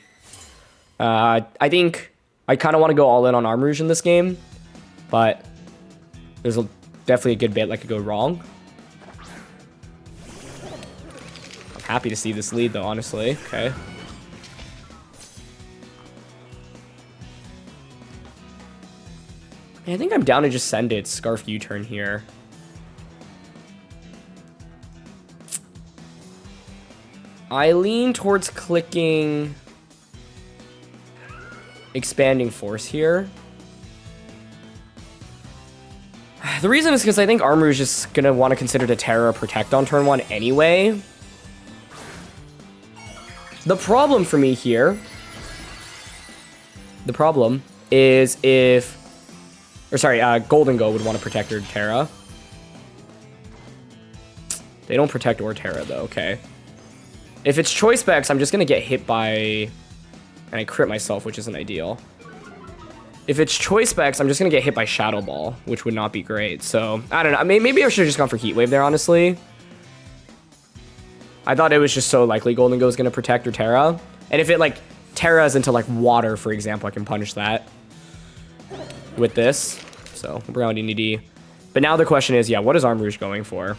I think I kind of want to go all in on Armarouge in this game, but there's definitely a good bit that could go wrong. I'm happy to see this lead, though, honestly. Okay. I think I'm down to just send it Scarf U-Turn here. I lean towards clicking Expanding Force here. The reason is because I think Armarouge is going to want to consider to Tera Protect on turn 1 anyway. The problem for me here, is if... Golden Go would want to protect her Tera. They don't protect or Tera, though. Okay. If it's Choice Specs, I'm just going to get hit by... And I crit myself, which isn't ideal. If it's Choice Specs, I'm just going to get hit by Shadow Ball, which would not be great. So, I don't know. Maybe I should have just gone for Heat Wave there, honestly. I thought it was just so likely Golden Go is going to protect or Tera. And if it, like, Tera's into, like, water, for example, I can punish that with this. So, we'll bring out NED. But now the question is, yeah, what is Armarouge going for?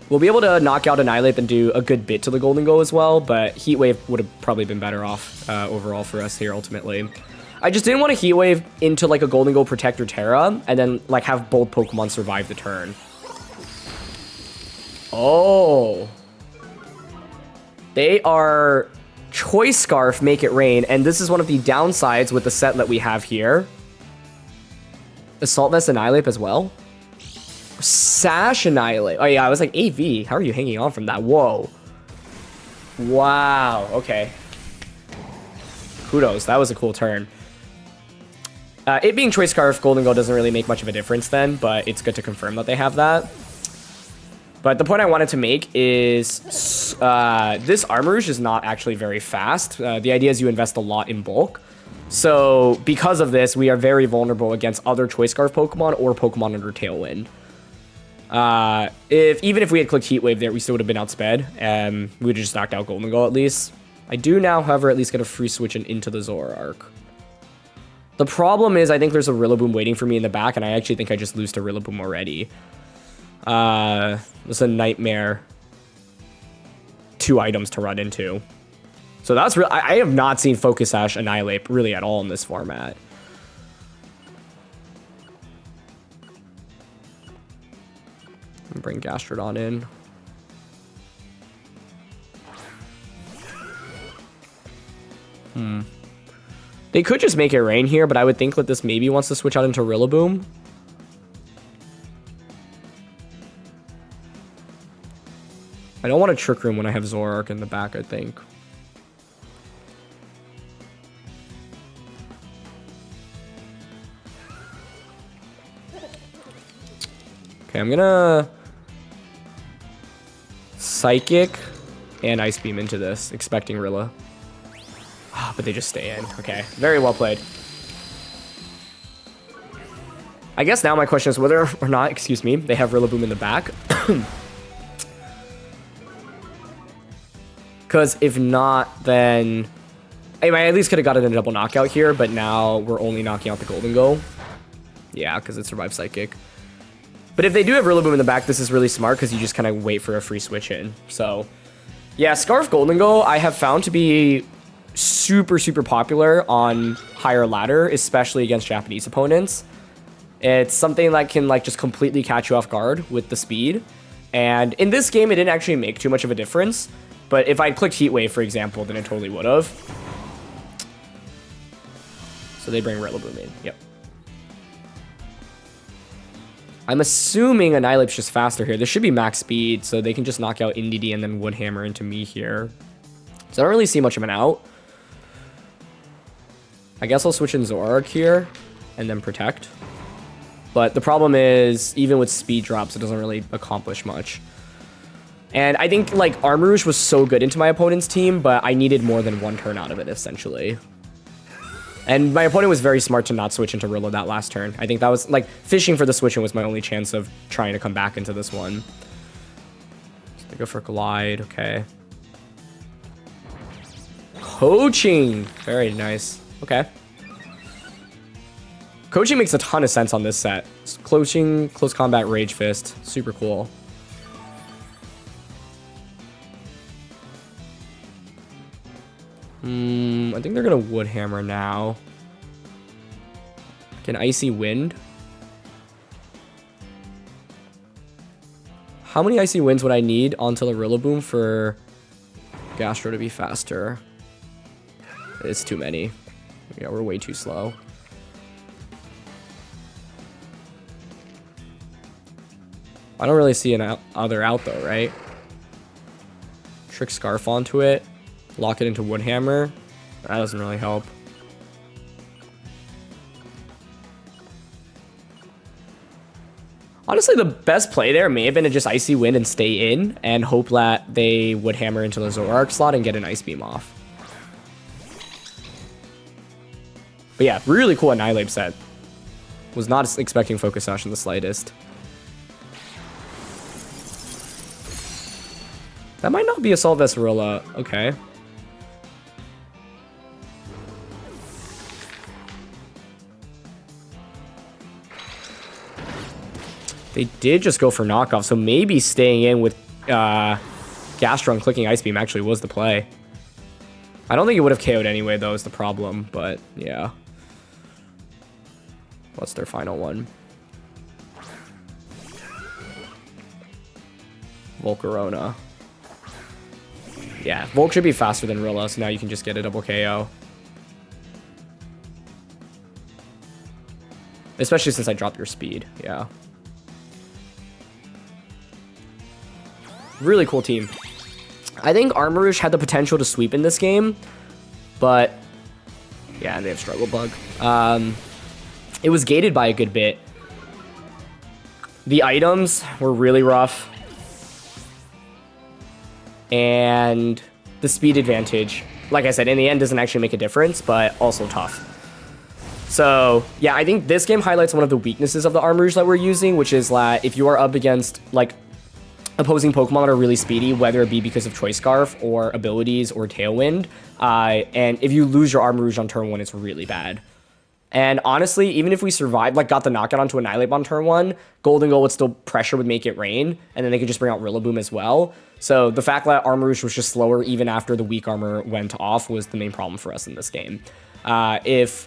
We'll be able to knock out Annihilate and do a good bit to the Golden Go as well, but Heat Wave would have probably been better off overall for us here, ultimately. I just didn't want to Heat Wave into, like, a Golden Go Protector Tera, and then, like, have both Pokemon survive the turn. Oh. They are Choice Scarf, Make It Rain, and this is one of the downsides with the set that we have here. Assault Vest Annihilate as well. Sash Annihilate. Oh, yeah, I was like, AV. How are you hanging on from that? Whoa. Wow. Okay. Kudos. That was a cool turn. It being Choice Scarf, Golden Go doesn't really make much of a difference then, but it's good to confirm that they have that. But the point I wanted to make is this Armarouge is not actually very fast. The idea is you invest a lot in bulk. So because of this, we are very vulnerable against other Choice Scarf Pokemon or Pokemon under Tailwind. Even if we had clicked Heat Wave there, we still would have been outsped. We would have just knocked out Golden Go at least. I do now, however, at least get a free switch into the Zoroark. The problem is I think there's a Rillaboom waiting for me in the back, and I actually think I just lose to Rillaboom already. It's a nightmare. 2 items to run into. So that's real. I have not seen Focus Sash Annihilate really at all in this format. Bring Gastrodon in. They could just make it rain here, but I would think that this maybe wants to switch out into Rillaboom. I don't want a Trick Room when I have Zoroark in the back, I think. Okay, I'm gonna Psychic and Ice Beam into this, expecting Rilla. But they just stay in. Okay, very well played. I guess now my question is whether or not, excuse me, they have Rillaboom in the back. Because if not, then... I at least could have gotten a double knockout here, but now we're only knocking out the Golden Go. Yeah, because it survived Psychic. But if they do have Rillaboom in the back, this is really smart because you just kind of wait for a free switch in. So, yeah, Scarf Golden Go I have found to be super, super popular on higher ladder, especially against Japanese opponents. It's something that can like just completely catch you off guard with the speed. And in this game, it didn't actually make too much of a difference. But if I'd clicked Heat Wave, for example, then it totally would have. So they bring Rillaboom in. Yep. I'm assuming Annihilate's just faster here. This should be max speed, so they can just knock out NDD and then Woodhammer into me here. So I don't really see much of an out. I guess I'll switch in Zoroark here and then protect. But the problem is, even with speed drops, it doesn't really accomplish much. And I think, like, Armarouge was so good into my opponent's team, but I needed more than one turn out of it, essentially. And my opponent was very smart to not switch into Rilla that last turn. I think that was, like, fishing for the switching was my only chance of trying to come back into this one. So they go for Glide, okay. Coaching! Very nice. Okay. Coaching makes a ton of sense on this set. Coaching, Close Combat, Rage Fist. Super cool. I think they're going to Woodhammer now. Can Icy Wind? How many Icy Winds would I need onto the Rillaboom for Gastro to be faster? It's too many. Yeah, we're way too slow. I don't really see an other out though, right? Trick Scarf onto it. Lock it into Woodhammer. That doesn't really help. Honestly, the best play there may have been to just Icy Wind and stay in and hope that they would hammer into the Zoroark slot and get an Ice Beam off. But yeah, really cool Annihilate set. Was not expecting Focus Sash in the slightest. That might not be Assault Vesperilla. Okay. They did just go for knockoff, so maybe staying in with Gastron clicking Ice Beam actually was the play. I don't think it would have KO'd anyway, though, is the problem, but yeah. What's their final one? Volcarona. Yeah, Volk should be faster than Rilla, so now you can just get a double KO. Especially since I dropped your speed, yeah. Really cool team. I think Armarouge had the potential to sweep in this game, but yeah, they have Struggle Bug. It was gated by a good bit. The items were really rough. And the speed advantage, like I said, in the end doesn't actually make a difference, but also tough. So yeah, I think this game highlights one of the weaknesses of the Armarouge that we're using, which is that if you are up against like opposing Pokemon that are really speedy, whether it be because of Choice Scarf or abilities or Tailwind, and if you lose your Armarouge on turn 1, it's really bad. And honestly, even if we survived, like got the knockout onto Annihilate on turn 1, Golden Goal would still pressure would make it rain, and then they could just bring out Rillaboom as well. So the fact that Armarouge was just slower even after the weak armor went off was the main problem for us in this game. It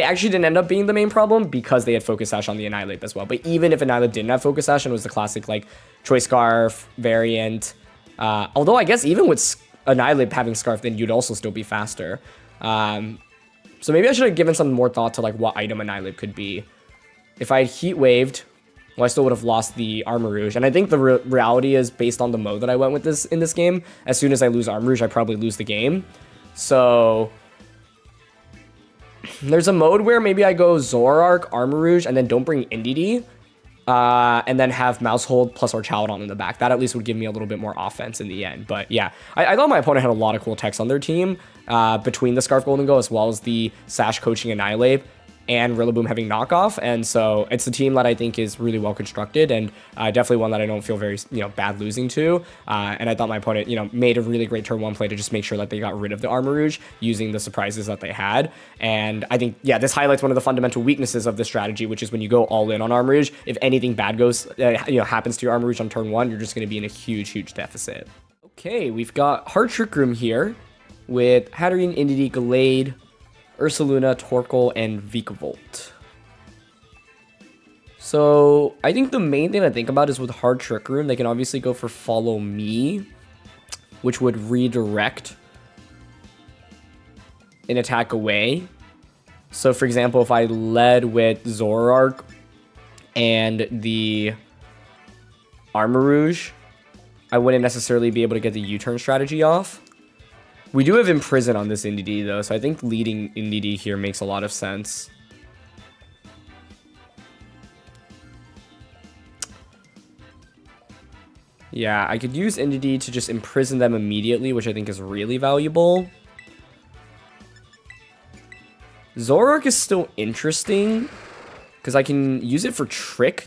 actually didn't end up being the main problem because they had Focus Sash on the Annihilate as well. But even if Annihilate didn't have Focus Sash and was the classic like Choice Scarf variant, although I guess even with Annihilate having Scarf, then you'd also still be faster. So maybe I should have given some more thought to like what item Annihilate could be. If I had Heat Waved, well, I still would have lost the Armarouge. And I think the reality is based on the mode that I went with this in this game. As soon as I lose Armarouge, I probably lose the game. So there's a mode where maybe I go Zoroark, Armarouge, and then don't bring Indeedee. And then have Maushold plus Archaladon in the back. That at least would give me a little bit more offense in the end. But yeah, I thought my opponent had a lot of cool techs on their team between the Scarf Golden Go as well as the Sash coaching Annihilate and Rillaboom having knockoff. And so it's a team that I think is really well constructed and definitely one that I don't feel very bad losing to. And I thought my opponent made a really great turn 1 play to just make sure that they got rid of the Armarouge using the surprises that they had. And I think, yeah, this highlights one of the fundamental weaknesses of this strategy, which is when you go all in on Armarouge, if anything bad goes, happens to your Armarouge on turn 1, you're just going to be in a huge deficit. Okay, we've got Hard Trick Room here with Hatterene, Indeedee, Gallade, Ursaluna, Torkoal, and Vikavolt. So I think the main thing I think about is with Hard Trick Room, they can obviously go for Follow Me, which would redirect an attack away. So for example, if I led with Zoroark and the Armarouge, I wouldn't necessarily be able to get the U-turn strategy off. We do have Imprison on this Indeedee though, so I think leading Indeedee here makes a lot of sense. Yeah, I could use Indeedee to just imprison them immediately, which I think is really valuable. Zoroark is still interesting because I can use it for Trick,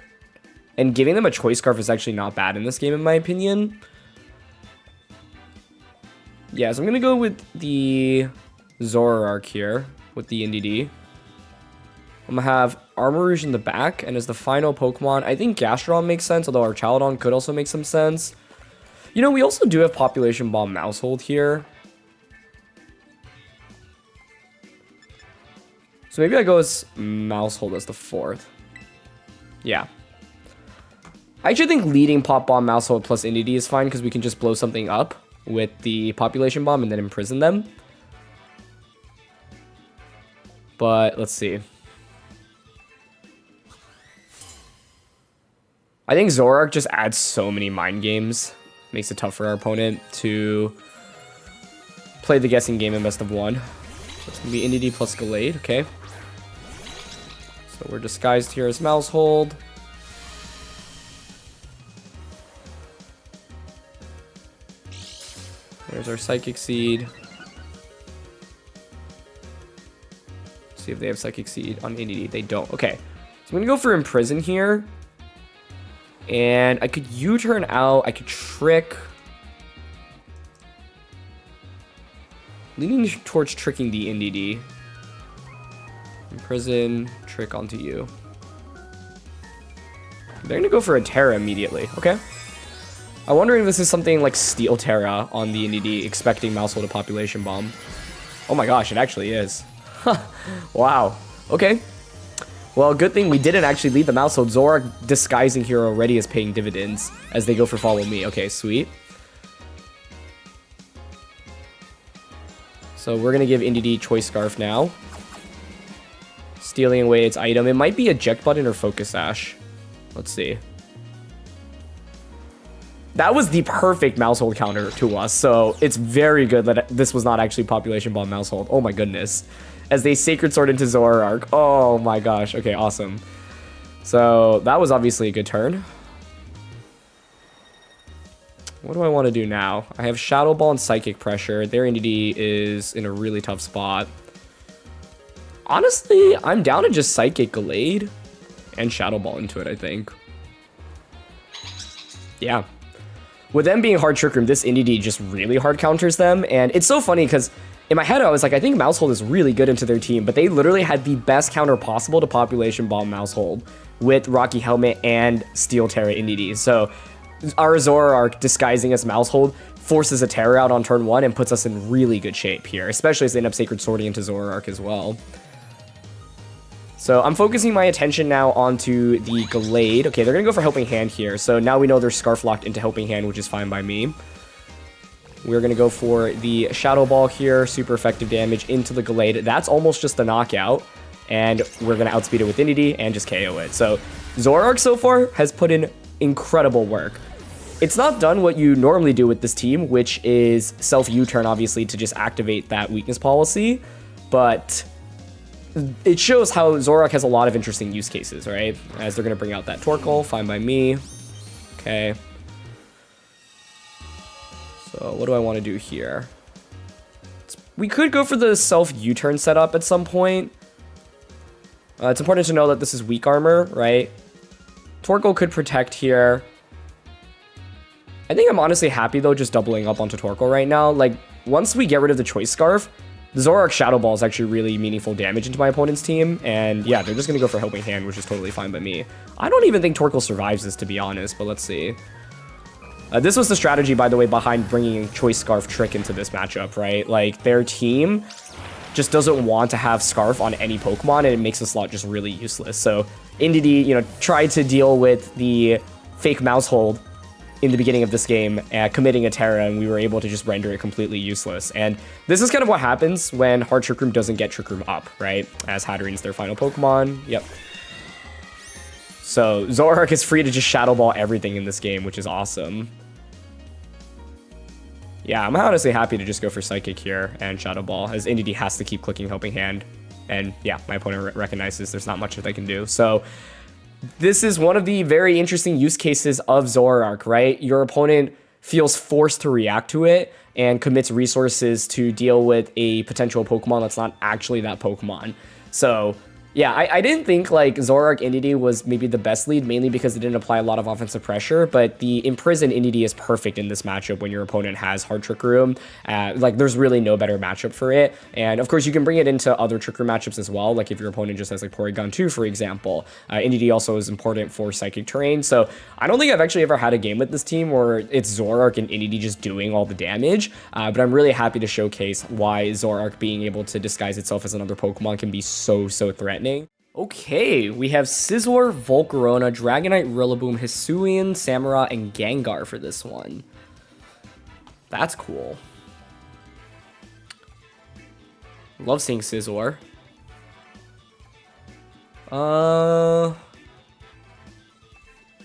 and giving them a Choice Scarf is actually not bad in this game in my opinion. Yeah, so I'm going to go with the Zoroark here with the Indeedee. I'm going to have Armarouge in the back, and as the final Pokemon, I think Gastron makes sense, although Archaladon could also make some sense. We also do have Population Bomb Maushold here. So maybe I go as Maushold as the 4th. Yeah. I actually think leading Pop Bomb Maushold plus Indeedee is fine, because we can just blow something up with the Population Bomb and then imprison them. But let's see. I think Zoroark just adds so many mind games. Makes it tough for our opponent to play the guessing game in best of 1. So it's going to be Indeedee plus Gallade, okay. So we're disguised here as Maushold. There's our Psychic Seed. See if they have Psychic Seed on NDD. They don't. Okay. So I'm going to go for Imprison here. And I could U-turn out. I could Trick. Leaning towards tricking the NDD. Imprison. Trick onto you. They're going to go for a Tera immediately. Okay. I'm wondering if this is something like Steel Tera on the NDD, expecting Maushold to Population Bomb. Oh my gosh, it actually is. Wow. Okay. Well, good thing we didn't actually lead the Maushold. Zoroark disguising here already is paying dividends as they go for Follow Me. Okay, sweet. So we're going to give NDD Choice Scarf now. Stealing away its item. It might be Eject Button or Focus Sash. Let's see. That was the perfect Maushold counter to us, so it's very good that this was not actually Population Bomb Maushold. Oh my goodness. As they Sacred Sword into Zoroark. Oh my gosh. Okay, awesome. So that was obviously a good turn. What do I want to do now? I have Shadow Ball and Psychic Pressure. Their NDD is in a really tough spot. Honestly, I'm down to just Psychic Gallade and Shadow Ball into it, I think. Yeah. With them being hard Trick Room, this NDD just really hard counters them. And it's so funny because in my head, I was like, I think Maushold is really good into their team, but they literally had the best counter possible to Population Bomb Maushold with Rocky Helmet and Steel Tera NDD. So our Zoroark disguising as Maushold forces a Tera out on turn 1 and puts us in really good shape here, especially as they end up Sacred Swording into Zoroark as well. So I'm focusing my attention now onto the Gallade. Okay, they're going to go for Helping Hand here. So now we know they're Scarf locked into Helping Hand, which is fine by me. We're going to go for the Shadow Ball here. Super effective damage into the Gallade. That's almost just a knockout. And we're going to outspeed it with NDD and just KO it. So Zoroark so far has put in incredible work. It's not done what you normally do with this team, which is self U-turn, obviously, to just activate that weakness policy. But it shows how Zoroark has a lot of interesting use cases, right? As they're going to bring out that Torkoal, fine by me. Okay. So what do I want to do here? We could go for the self U-turn setup at some point. It's important to know that this is weak armor, right? Torkoal could protect here. I think I'm honestly happy, though, just doubling up onto Torkoal right now. Like, once we get rid of the Choice Scarf, the Zoroark Shadow Ball is actually really meaningful damage into my opponent's team. And yeah, they're just going to go for Helping Hand, which is totally fine by me. I don't even think Torkoal survives this, to be honest, but let's see. This was the strategy, by the way, behind bringing Choice Scarf Trick into this matchup, right? Like, their team just doesn't want to have Scarf on any Pokemon, and it makes the slot just really useless. So NDD, you know, tried to deal with the fake Maushold in the beginning of this game, committing a Tera, and we were able to just render it completely useless. And this is kind of what happens when Hard Trick Room doesn't get Trick Room up, right? As Hatterene's their final Pokemon. Yep. So Zoroark is free to just Shadow Ball everything in this game, which is awesome. Yeah, I'm honestly happy to just go for Psychic here and Shadow Ball, as NDD has to keep clicking Helping Hand. And yeah, my opponent recognizes there's not much that they can do. So this is one of the very interesting use cases of Zoroark, right? Your opponent feels forced to react to it and commits resources to deal with a potential Pokemon that's not actually that Pokemon. So yeah, I didn't think like Zoroark NDD was maybe the best lead, mainly because it didn't apply a lot of offensive pressure, but the Imprison NDD is perfect in this matchup when your opponent has hard Trick Room. Like, there's really no better matchup for it. And of course, you can bring it into other Trick Room matchups as well, like if your opponent just has like Porygon 2, for example. NDD also is important for Psychic Terrain. So I don't think I've actually ever had a game with this team where it's Zoroark and NDD just doing all the damage, but I'm really happy to showcase why Zoroark being able to disguise itself as another Pokemon can be so threatening. Okay, we have Scizor, Volcarona, Dragonite, Rillaboom, Hisuian, Samurott, and Gengar for this one. That's cool. Love seeing Scizor.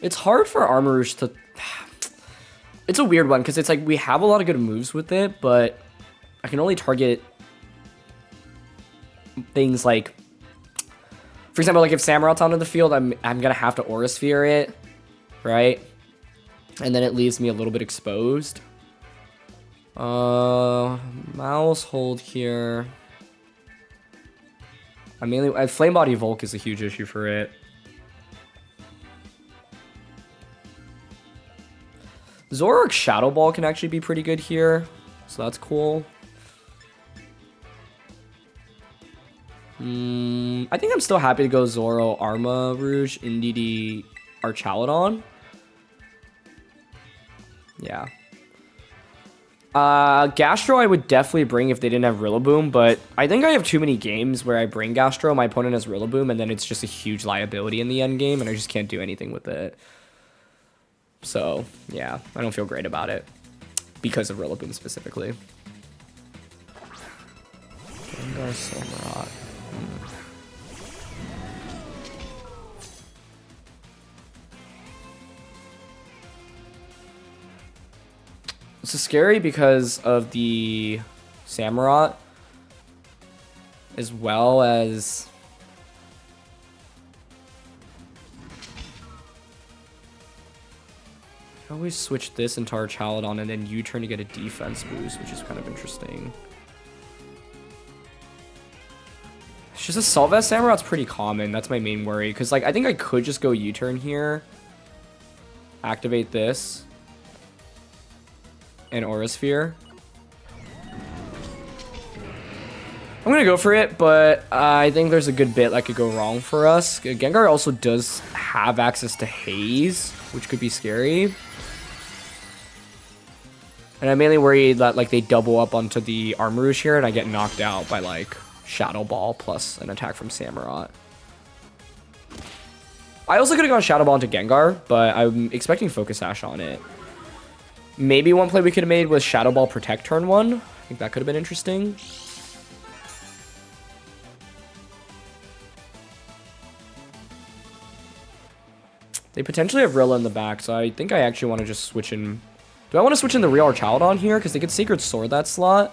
It's hard for Armarouge to... It's a weird one, because it's like we have a lot of good moves with it, but I can only target things like... For example, like if Samurott's onto the field, I'm gonna have to Aura Sphere it, right? And then it leaves me a little bit exposed. Maushold here. Flame Body Volk is a huge issue for it. Zoroark Shadow Ball can actually be pretty good here, so that's cool. I think I'm still happy to go Zoro, Armarouge, Indeedee, Archaludon. Yeah. Gastro I would definitely bring if they didn't have Rillaboom, but I think I have too many games where I bring Gastro, my opponent has Rillaboom, and then it's just a huge liability in the end game, and I just can't do anything with it. So, yeah, I don't feel great about it because of Rillaboom specifically. Gengar, Samurott. This is scary because of the Samurott, as well as I can always switch this into Archaludon and then U-turn to get a defense boost, which is kind of interesting. It's just Assault Vest Samurott's pretty common. That's my main worry, because like I think I could just go U-turn here, activate this, and Aura Sphere. I'm gonna go for it, but I think there's a good bit that could go wrong for us. Gengar also does have access to Haze, which could be scary. And I'm mainly worried that like they double up onto the Armarouge here and I get knocked out by like Shadow Ball plus an attack from Samurott. I also could have gone Shadow Ball into Gengar, but I'm expecting Focus Sash on it. Maybe one play we could have made was Shadow Ball Protect turn 1. I think that could have been interesting. They potentially have Rilla in the back, so I think I actually want to just switch in. Do I want to switch in the real Archaludon here? Because they could Sacred Sword that slot.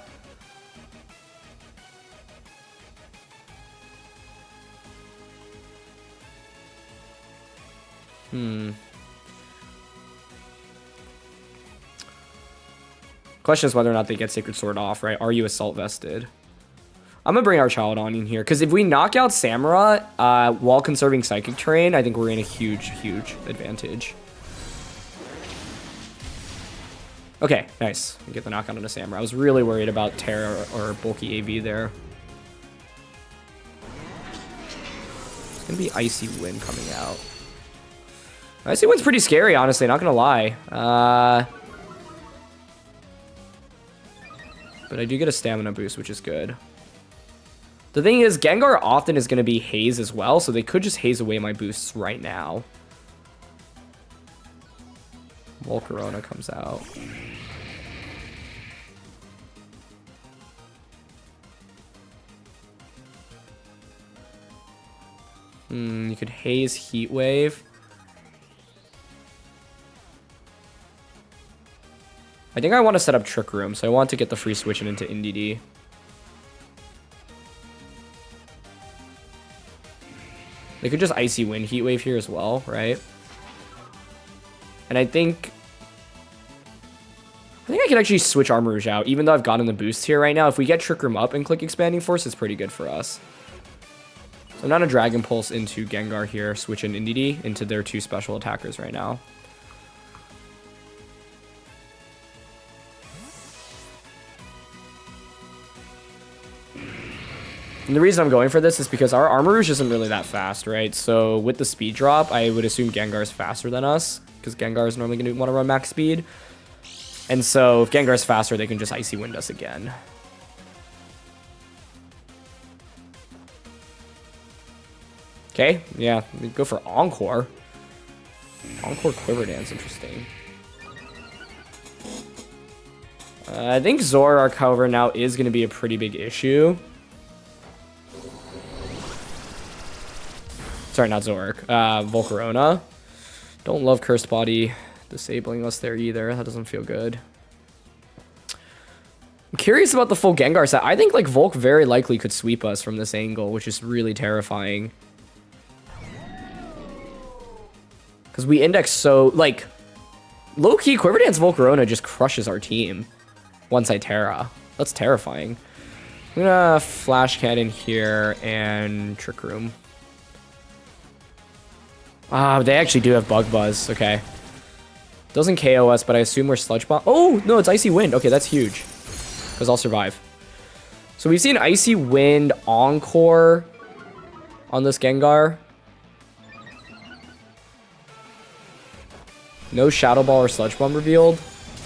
Question is whether or not they get Sacred Sword off, right? Are you Assault Vested? I'm going to bring Archaludon in here, because if we knock out Samurott while conserving Psychic Terrain, I think we're in a huge, huge advantage. Okay, nice. We get the knockout on a Samurott. I was really worried about Tera or bulky AV there. It's going to be Icy Wind coming out. Icy Wind's pretty scary, honestly, not going to lie. But I do get a stamina boost, which is good. The thing is, Gengar often is going to be Haze as well, so they could just Haze away my boosts right now. Volcarona comes out. You could Haze Heat Wave. I think I want to set up Trick Room, so I want to get the free switch into Indeedee. They could just Icy Wind Heat Wave here as well, right? And I think I can actually switch Armarouge out, even though I've gotten the boost here right now. If we get Trick Room up and click Expanding Force, it's pretty good for us. So I'm not a Dragon Pulse into Gengar here, switch in Indeedee into their 2 special attackers right now. And the reason I'm going for this is because our Armarouge isn't really that fast, right? So with the speed drop, I would assume Gengar is faster than us, because Gengar is normally going to want to run max speed. And so if Gengar is faster, they can just Icy Wind us again. Okay, yeah, we go for Encore. Encore Quiver Dance, interesting. I think Zoroark, however, now is going to be a pretty big issue. Sorry, not Zoroark. Volcarona. Don't love Cursed Body disabling us there either. That doesn't feel good. I'm curious about the full Gengar set. I think like Volk very likely could sweep us from this angle, which is really terrifying. Because we index so, like, low-key, Quiver Dance Volcarona just crushes our team. One-side Tera. That's terrifying. I'm gonna Flash Cannon here and Trick Room. They actually do have Bug Buzz. Okay. Doesn't KO us, but I assume we're Sludge Bomb. Oh, no, it's Icy Wind. Okay, that's huge. Because I'll survive. So we've seen Icy Wind Encore on this Gengar. No Shadow Ball or Sludge Bomb revealed.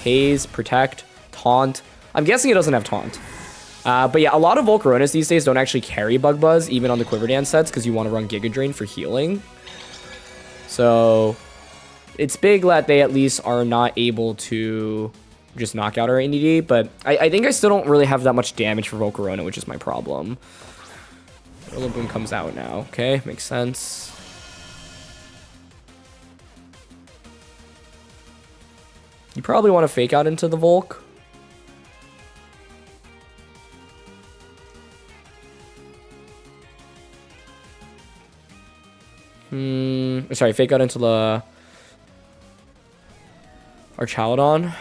Haze, Protect, Taunt. I'm guessing it doesn't have Taunt. But yeah, a lot of Volcaronas these days don't actually carry Bug Buzz, even on the Quiver Dance sets, because you want to run Giga Drain for healing. So it's big that they at least are not able to just knock out our NDD, but I think I still don't really have that much damage for Volcarona, which is my problem. Rillaboom comes out now. Okay, makes sense. You probably want to Fake Out into the Volk. Sorry, Fake Out into the Archaludon.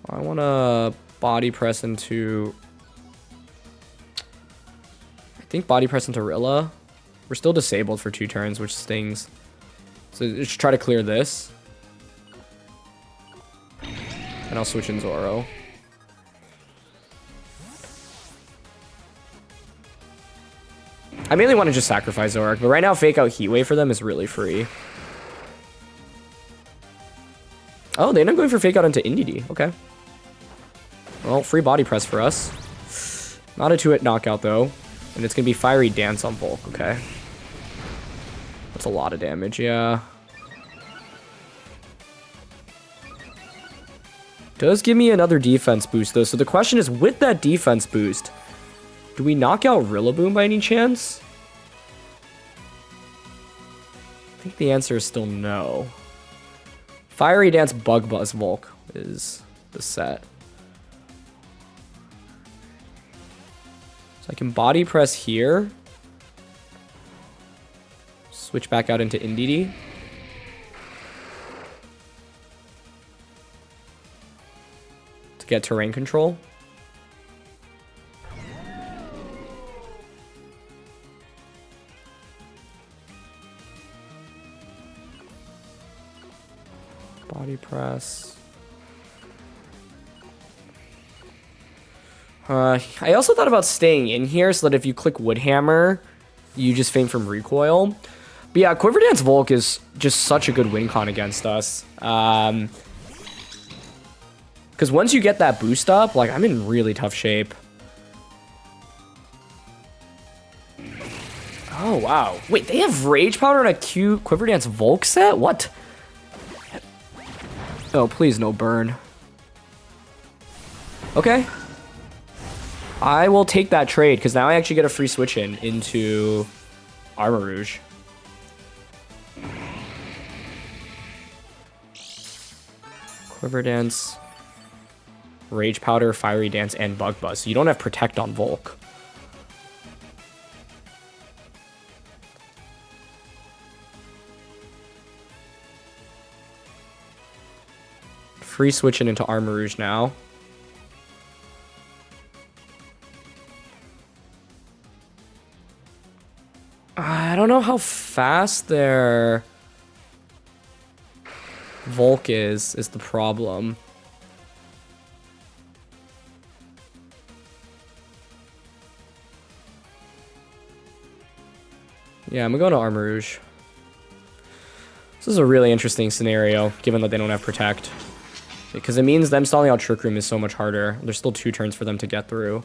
I want to Body Press into... I think Body Press into Rilla. We're still disabled for 2 turns, which stings. So let's try to clear this. And I'll switch in Zoro. I mainly want to just sacrifice Zoroark, but right now Fake Out Heat Wave for them is really free. Oh, they end up going for Fake Out into NDD. Okay. Well, free Body Press for us. Not a 2-hit knockout, though. And it's going to be Fiery Dance on Volk. Okay. That's a lot of damage, yeah. Does give me another defense boost, though. So the question is, with that defense boost, do we knock out Rillaboom by any chance? I think the answer is still no. Fiery Dance Bug Buzz Volk is the set. So I can Body Press here. Switch back out into NDD. To get terrain control. Body Press. I also thought about staying in here so that if you click Wood Hammer, you just faint from recoil. But yeah, Quiver Dance Volk is just such a good win con against us. Because once you get that boost up, like, I'm in really tough shape. Oh, wow. Wait, they have Rage Powder and a cute Quiver Dance Volk set? What? Oh, please no burn. Okay. I will take that trade, because now I actually get a free switch into Armarouge. Quiver Dance, Rage Powder, Fiery Dance, and Bug Buzz. So you don't have Protect on Volk. Free switching into Armarouge now. I don't know how fast their Volk is the problem. Yeah, I'm gonna go to Armarouge. This is a really interesting scenario, given that they don't have Protect. Because it means them stalling out Trick Room is so much harder. There's still 2 turns for them to get through.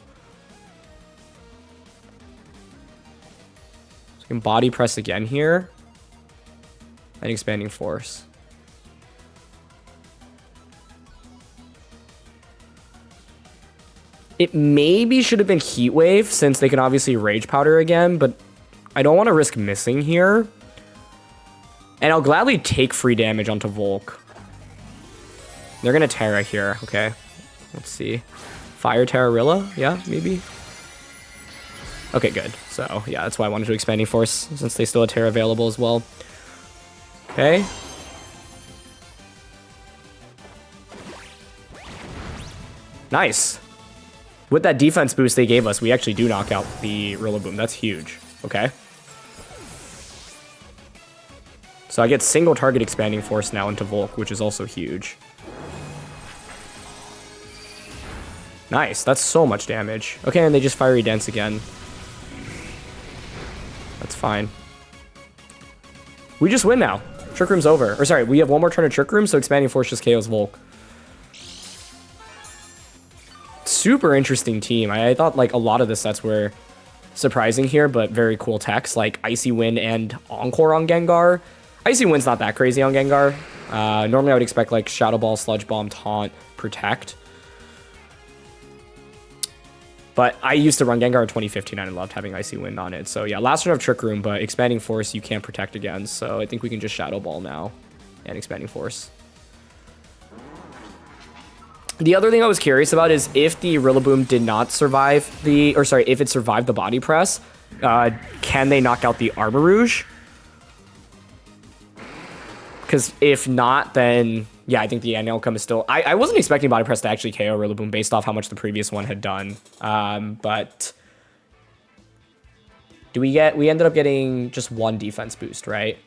So I can Body Press again here. And Expanding Force. It maybe should have been Heat Wave, since they can obviously Rage Powder again, but I don't want to risk missing here. And I'll gladly take free damage onto Volk. They're going to Tera here. Okay. Let's see. Fire Terrarilla? Yeah, maybe. Okay, good. So, yeah, that's why I wanted to Expanding Force, since they still have Tera available as well. Okay. Nice. With that defense boost they gave us, we actually do knock out the Rillaboom. That's huge. Okay. So I get single target expanding force now into Volk, which is also huge. Nice. That's so much damage. Okay, and they just Fiery Dance again. That's fine. We just win now. Trick Room's over. Or sorry, we have one more turn of Trick Room, so expanding force just KOs Volk. Super interesting team. I thought like a lot of the sets were surprising here, but very cool techs like Icy Wind and Encore on Gengar. Icy Wind's not that crazy on Gengar. Normally I would expect like Shadow Ball, Sludge Bomb, Taunt, Protect. But I used to run Gengar in 2015 and I loved having Icy Wind on it. So yeah, last turn of Trick Room, but Expanding Force you can't protect against. So I think we can just Shadow Ball now and Expanding Force. The other thing I was curious about is if the Rillaboom did not survive the, or sorry, if it survived the body press, can they knock out the Armarouge? Because if not, then yeah, I think the end outcome is still... I wasn't expecting body press to actually KO Rillaboom based off how much the previous one had done. But we ended up getting just one defense boost, right?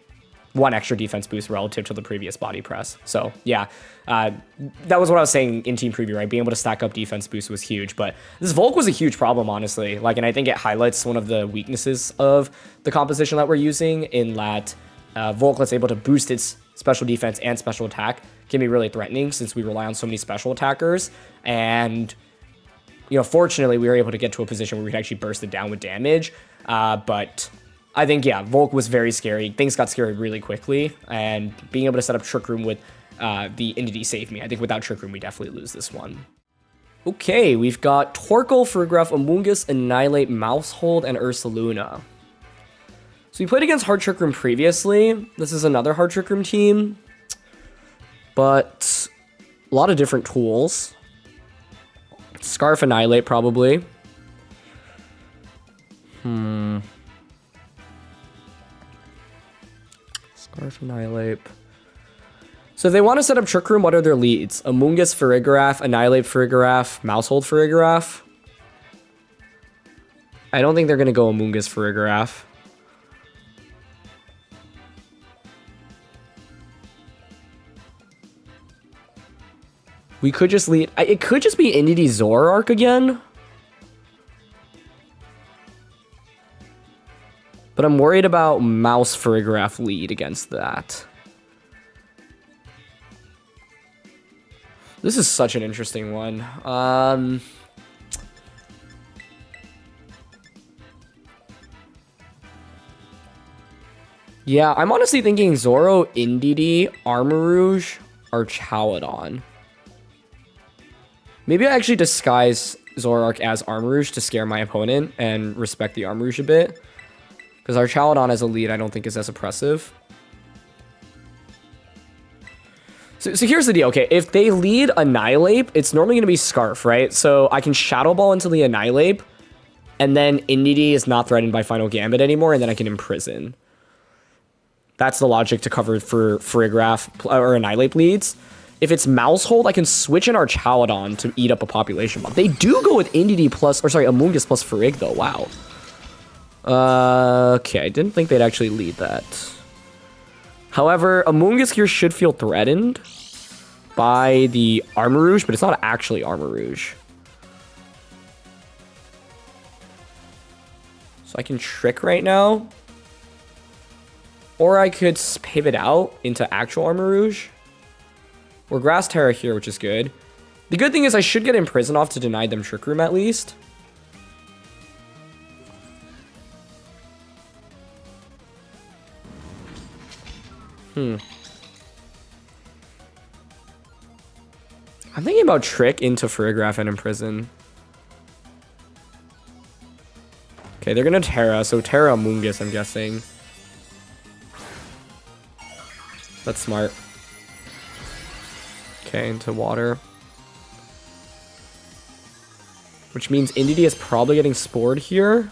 One extra defense boost relative to the previous body press. So yeah, that was what I was saying in team preview, right? Being able to stack up defense boost was huge, but this Volk was a huge problem, honestly. Like, and I think it highlights one of the weaknesses of the composition that we're using in that Volk that's able to boost its special defense and special attack can be really threatening since we rely on so many special attackers. And, you know, fortunately we were able to get to a position where we could actually burst it down with damage. But I think, yeah, Volk was very scary. Things got scary really quickly, and being able to set up Trick Room with the Entity saved me. I think without Trick Room, we definitely lose this one. Okay, we've got Torkoal, Farigiraf, Amoonguss, Annihilate, Maushold, and Ursaluna. So we played against Hard Trick Room previously. This is another Hard Trick Room team, but a lot of different tools. Scarf Annihilate, probably. Scarf Annihilate. So if they want to set up Trick Room, what are their leads? Amoonguss, Farigiraf, Annihilate, Farigiraf, Maushold, Farigiraf. I don't think they're going to go Amoonguss, Farigiraf. We could just lead... It could just be Entity Zoroark again. But I'm worried about Mouse Farigiraf lead against that. This is such an interesting one. Yeah, I'm honestly thinking Zoro, Indeedee, Armarouge, or Chowdon. Maybe I actually disguise Zoroark as Armarouge to scare my opponent and respect the Armarouge a bit. Because our Chowdon as a lead, I don't think is as oppressive. So here's the deal. Okay, if they lead Annihilate, it's normally going to be Scarf, right? So I can Shadow Ball into the Annihilate, and then Indeedee is not threatened by Final Gambit anymore, and then I can Imprison. That's the logic to cover for Farigiraf or Annihilate leads. If it's Maushold, I can switch in our Chowdon to eat up a Population Bomb. They do go with Indeedee plus, or sorry, Amoonguss plus Farig though. Wow. Okay, I didn't think they'd actually lead that. However, Amoonguss here should feel threatened by the Armarouge, but it's not actually Armarouge. So I can Trick right now. Or I could pivot out into actual Armarouge. Or Grass Tera here, which is good. The good thing is I should get Imprison off to deny them Trick Room at least. I'm thinking about Trick into Farigiraf and Imprison. Okay, they're gonna Tera, so Tera Amoonguss, I'm guessing. That's smart. Okay, into water. Which means Indeedee is probably getting Spored here.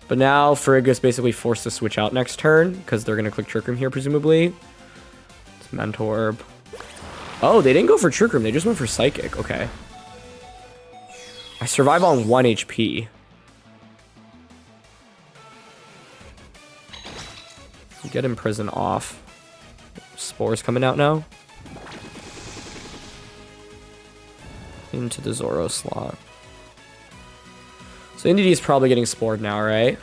But now Farigiraf is basically forced to switch out next turn, because they're going to click Trick Room here, presumably. Mentor. Oh, they didn't go for Trick Room. They just went for Psychic. Okay. I survive on 1 HP. Get Imprison off. Spores coming out now. Into the Zoro slot. So NDD is probably getting spored now, right?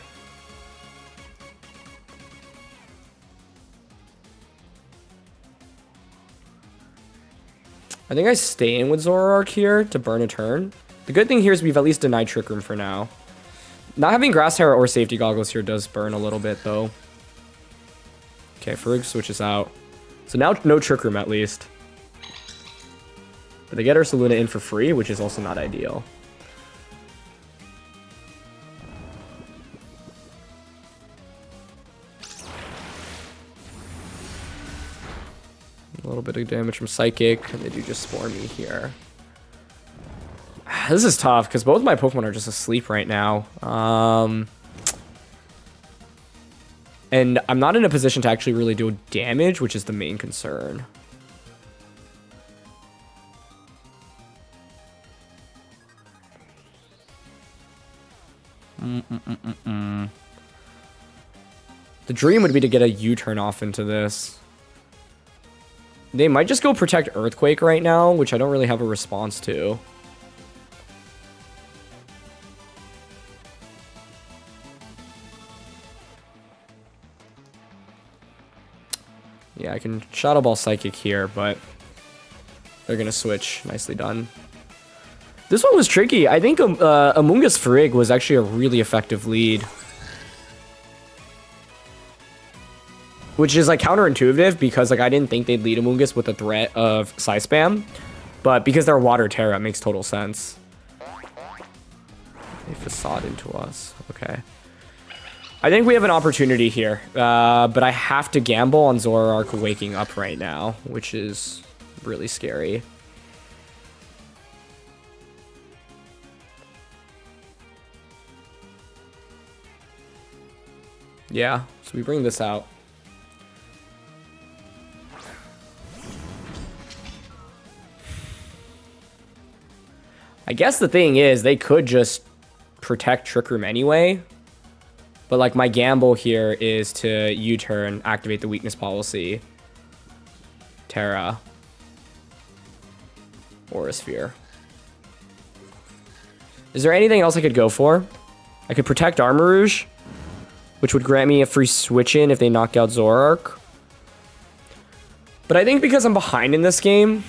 I think I stay in with Zoroark here to burn a turn. The good thing here is we've at least denied Trick Room for now. Not having Grass Terror or Safety Goggles here does burn a little bit, though. Okay, Farouk switches out. So now no Trick Room, at least. But they get Ursaluna in for free, which is also not ideal. A little bit of damage from Psychic, and they do just Spore me here. This is tough, because both my Pokemon are just asleep right now. And I'm not in a position to actually really do damage, which is the main concern. The dream would be to get a U-turn off into this. They might just go protect Earthquake right now, which I don't really have a response to. Yeah, I can Shadow Ball Psychic here, but they're going to switch. Nicely done. This one was tricky. I think Amoonguss Frigg was actually a really effective lead. Which is like counterintuitive because like I didn't think they'd lead Amoonguss with the threat of Psy Spam. But because they're Water Tera, it makes total sense. They Facade into us. Okay. I think we have an opportunity here. But I have to gamble on Zoroark waking up right now, which is really scary. Yeah, so we bring this out. I guess the thing is, they could just protect Trick Room anyway. But like my gamble here is to U-turn, activate the weakness policy. Tera. Aura Sphere. Is there anything else I could go for? I could protect Armarouge, which would grant me a free switch in if they knock out Zoroark. But I think because I'm behind in this game,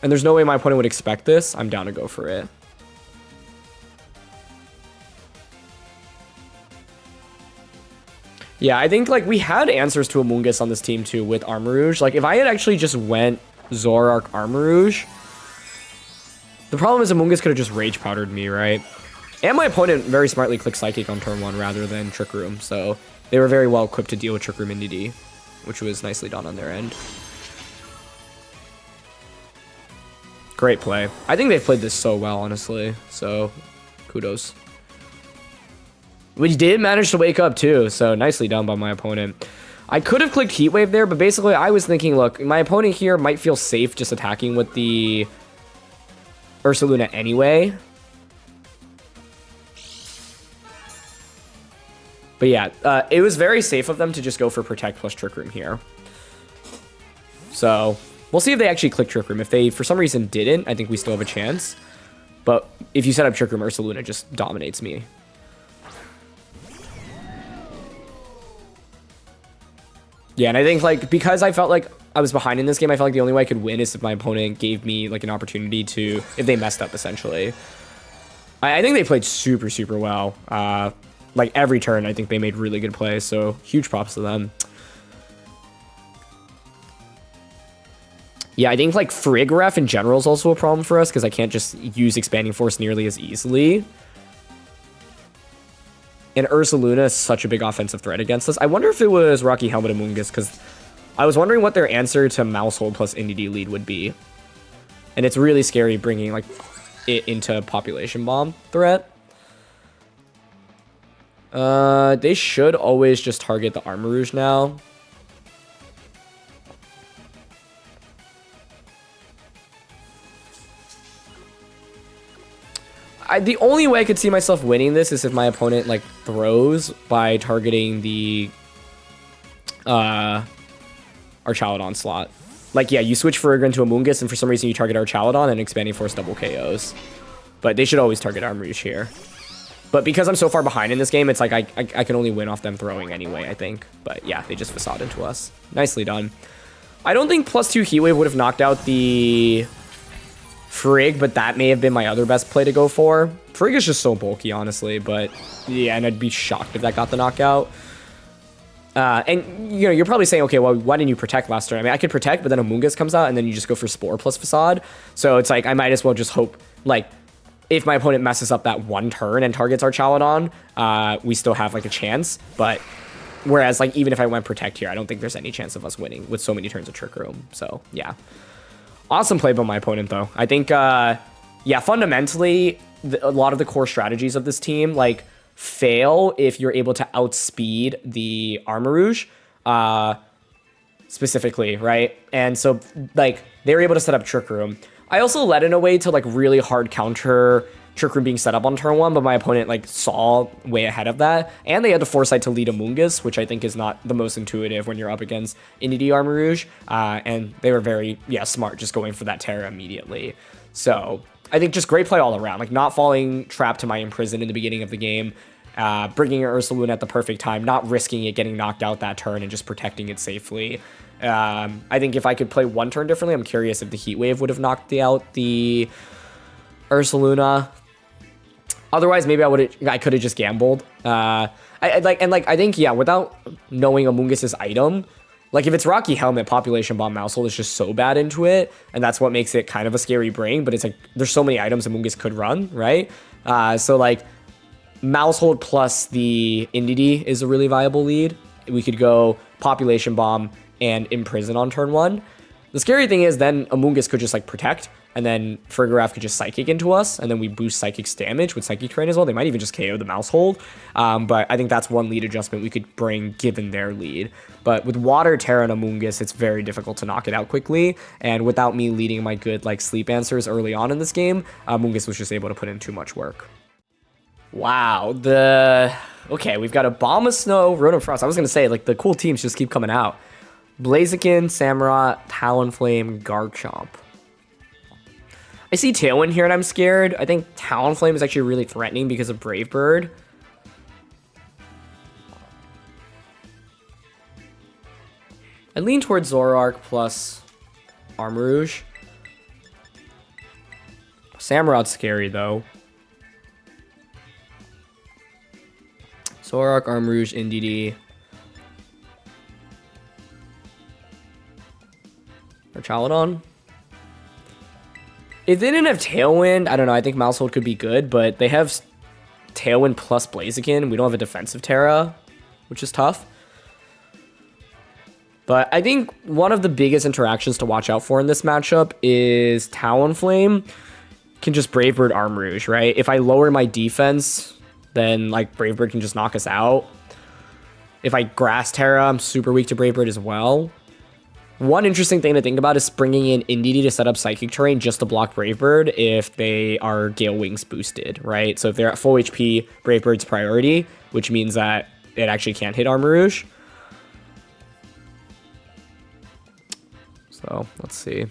and there's no way my opponent would expect this, I'm down to go for it. Yeah, I think like we had answers to Amoonguss on this team too with Armarouge. Like if I had actually just went Zoroark Armarouge, the problem is Amoonguss could have just Rage Powdered me, right? And my opponent very smartly clicked Psychic on turn 1 rather than Trick Room, so they were very well equipped to deal with Trick Room NDD, which was nicely done on their end. Great play. I think they've played this so well, honestly, so kudos. We did manage to wake up too, so nicely done by my opponent. I could have clicked Heat Wave there, but basically I was thinking, look, my opponent here might feel safe just attacking with the Ursaluna anyway. But yeah, it was very safe of them to just go for Protect plus Trick Room here. So we'll see if they actually click Trick Room. If they, for some reason, didn't, I think we still have a chance. But if you set up Trick Room, Ursaluna just dominates me. Yeah, and I think, like, because I felt like I was behind in this game, I felt like the only way I could win is if my opponent gave me, like, an opportunity to, if they messed up, essentially. I think they played super, super well. Like, every turn, I think they made really good plays, so huge props to them. Yeah, I think, like, Frigg Ref in general is also a problem for us, because I can't just use Expanding Force nearly as easily. And Ursaluna is such a big offensive threat against us. I wonder if it was Rocky Helmet Amoonguss, because I was wondering what their answer to Maushold plus NDD lead would be. And it's really scary bringing, like, it into Population Bomb threat. They should always just target the Armarouge now. The only way I could see myself winning this is if my opponent like throws by targeting the Archaladon slot. Like, yeah, you switch Ferrigra into Amoonguss, and for some reason you target Archaladon, and Expanding Force double KOs. But they should always target Armarouge here. But because I'm so far behind in this game, it's like I can only win off them throwing anyway, I think. But yeah, they just facade into us. Nicely done. I don't think +2 Heat Wave would have knocked out the Frigg, but that may have been my other best play to go for. Frigg is just so bulky, honestly, but yeah, and I'd be shocked if that got the knockout. And, you know, you're probably saying, okay, well, why didn't you protect last turn? I mean, I could protect, but then Amoonguss comes out, and then you just go for Spore plus Facade. So it's like, I might as well just hope, like, if my opponent messes up that one turn and targets Archaladon, we still have, like, a chance. But whereas, like, even if I went protect here, I don't think there's any chance of us winning with so many turns of Trick Room. So, yeah. Awesome play by my opponent, though. I think, yeah, fundamentally, a lot of the core strategies of this team, like, fail if you're able to outspeed the Armarouge, specifically, right? And so, like, they were able to set up Trick Room. I also led in a way to, like, really hard counter Trick Room being set up on turn 1, but my opponent, like, saw way ahead of that. And they had the foresight to lead Amoonguss, which I think is not the most intuitive when you're up against Inity Armarouge. And they were very, yeah, smart just going for that Tera immediately. So I think just great play all around, like not falling trapped to my Imprison in the beginning of the game, bringing in Ursaluna at the perfect time, not risking it getting knocked out that turn and just protecting it safely. I think if I could play one turn differently, I'm curious if the Heat Wave would have knocked out the Ursaluna. Otherwise, maybe I could have just gambled. I think, yeah, without knowing Amoonguss's item, like if it's Rocky Helmet, Population Bomb Maushold is just so bad into it, and that's what makes it kind of a scary brain, but it's like, there's so many items Amoonguss could run, right? So like, Maushold plus the Indeedee is a really viable lead. We could go Population Bomb and Imprison on turn 1. The scary thing is then Amoonguss could just like protect, and then Ferrigraph could just Psychic into us, and then we boost Psychic's damage with Psychic Terrain as well. They might even just KO the Maushold, but I think that's one lead adjustment we could bring given their lead. But with Water, Tera, and Amoonguss, it's very difficult to knock it out quickly, and without me leading my good like sleep answers early on in this game, Amoonguss was just able to put in too much work. Wow, okay, we've got a Bomb of Snow, Rotom Frost. I was gonna say, like, the cool teams just keep coming out. Blaziken, Samurott, Talonflame, Garchomp. I see Tailwind here and I'm scared. I think Talonflame is actually really threatening because of Brave Bird. I lean towards Zoroark plus Armarouge. Samurott's scary though. Zoroark, Armarouge, Indeedee. Archaladon. If they didn't have Tailwind, I don't know, I think Maushold could be good, but they have Tailwind plus Blaziken. We don't have a defensive Tera, which is tough. But I think one of the biggest interactions to watch out for in this matchup is Talonflame can just Brave Bird Armarouge, right? If I lower my defense, then like Brave Bird can just knock us out. If I Grass Tera, I'm super weak to Brave Bird as well. One interesting thing to think about is bringing in Indeedee to set up Psychic Terrain just to block Brave Bird if they are Gale Wings boosted, right? So if they're at full HP, Brave Bird's priority, which means that it actually can't hit Armarouge. So let's see.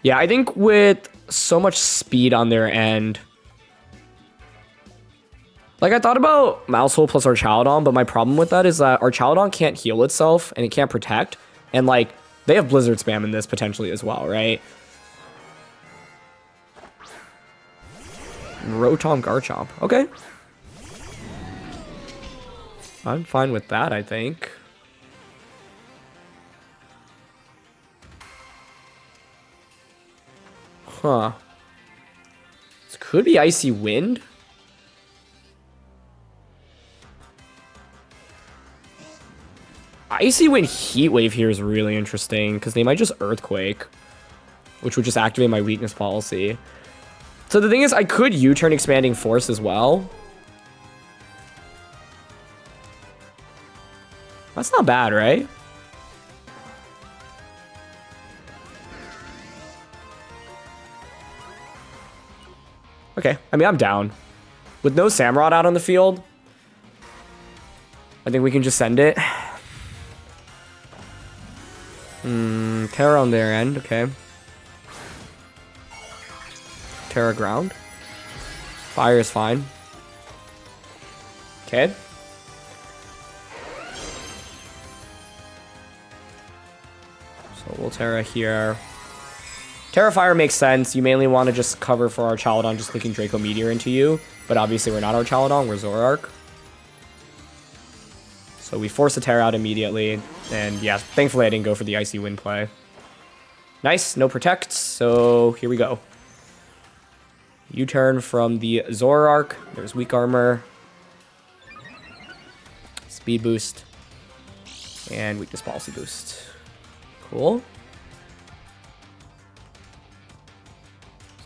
Yeah, I think with so much speed on their end, like I thought about Maushold plus Archaladon, but my problem with that is that Archaladon can't heal itself and it can't protect. And like, they have Blizzard spam in this potentially as well, right? Rotom Garchomp. Okay. I'm fine with that, I think. Huh. This could be Icy Wind. Icy Wind Heat Wave here is really interesting because they might just Earthquake, which would just activate my weakness policy. So the thing is, I could U-turn Expanding Force as well. That's not bad, right? Okay, I mean, I'm down. With no Samurott out on the field, I think we can just send it. Tera on their end, okay. Tera ground. Fire is fine. Okay. So we'll Tera here. Tera Fire makes sense. You mainly want to just cover for our Chaladon just clicking Draco Meteor into you. But obviously we're not our Chaladon, we're Zoroark. So we force the Tera out immediately. And yeah, thankfully I didn't go for the Icy Wind play. Nice, no protects. So here we go. U-turn from the Zoroark. There's weak armor. Speed boost. And weakness policy boost. Cool.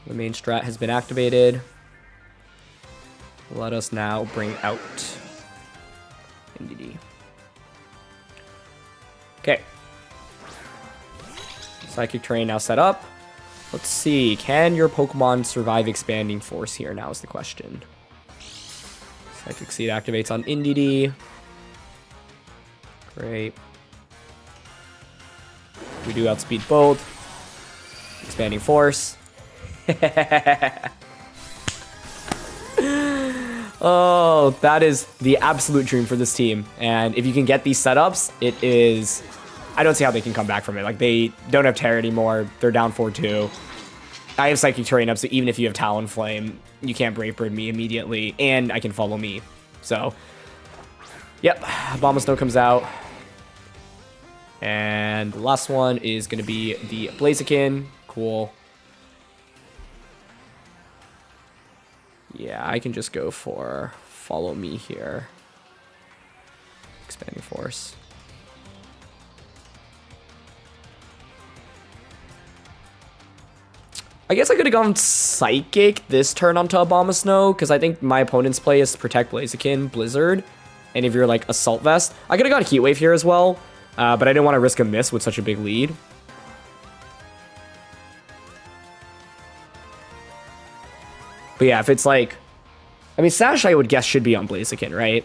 The main strat has been activated. Let us now bring out NDD. Okay. Psychic Terrain now set up. Let's see. Can your Pokemon survive Expanding Force here? Now is the question. Psychic Seed activates on NDD. Great. We do outspeed both. Expanding Force. Oh, that is the absolute dream for this team. And if you can get these setups, it is... I don't see how they can come back from it. Like, they don't have Tera anymore. They're down 4-2. I have Psychic Terrain up, so even if you have Talonflame, you can't Brave Bird me immediately, and I can follow me. So, yep, Abomasnow comes out. And the last one is going to be the Blaziken. Cool. Yeah, I can just go for follow me here. Expanding Force. I guess I could have gone Psychic this turn onto Abomasnow, because I think my opponent's play is Protect Blaziken, Blizzard. And if you're like Assault Vest, I could have gone Heat Wave here as well, but I didn't want to risk a miss with such a big lead. But yeah, if it's like... I mean, Sash, I would guess, should be on Blaziken, right?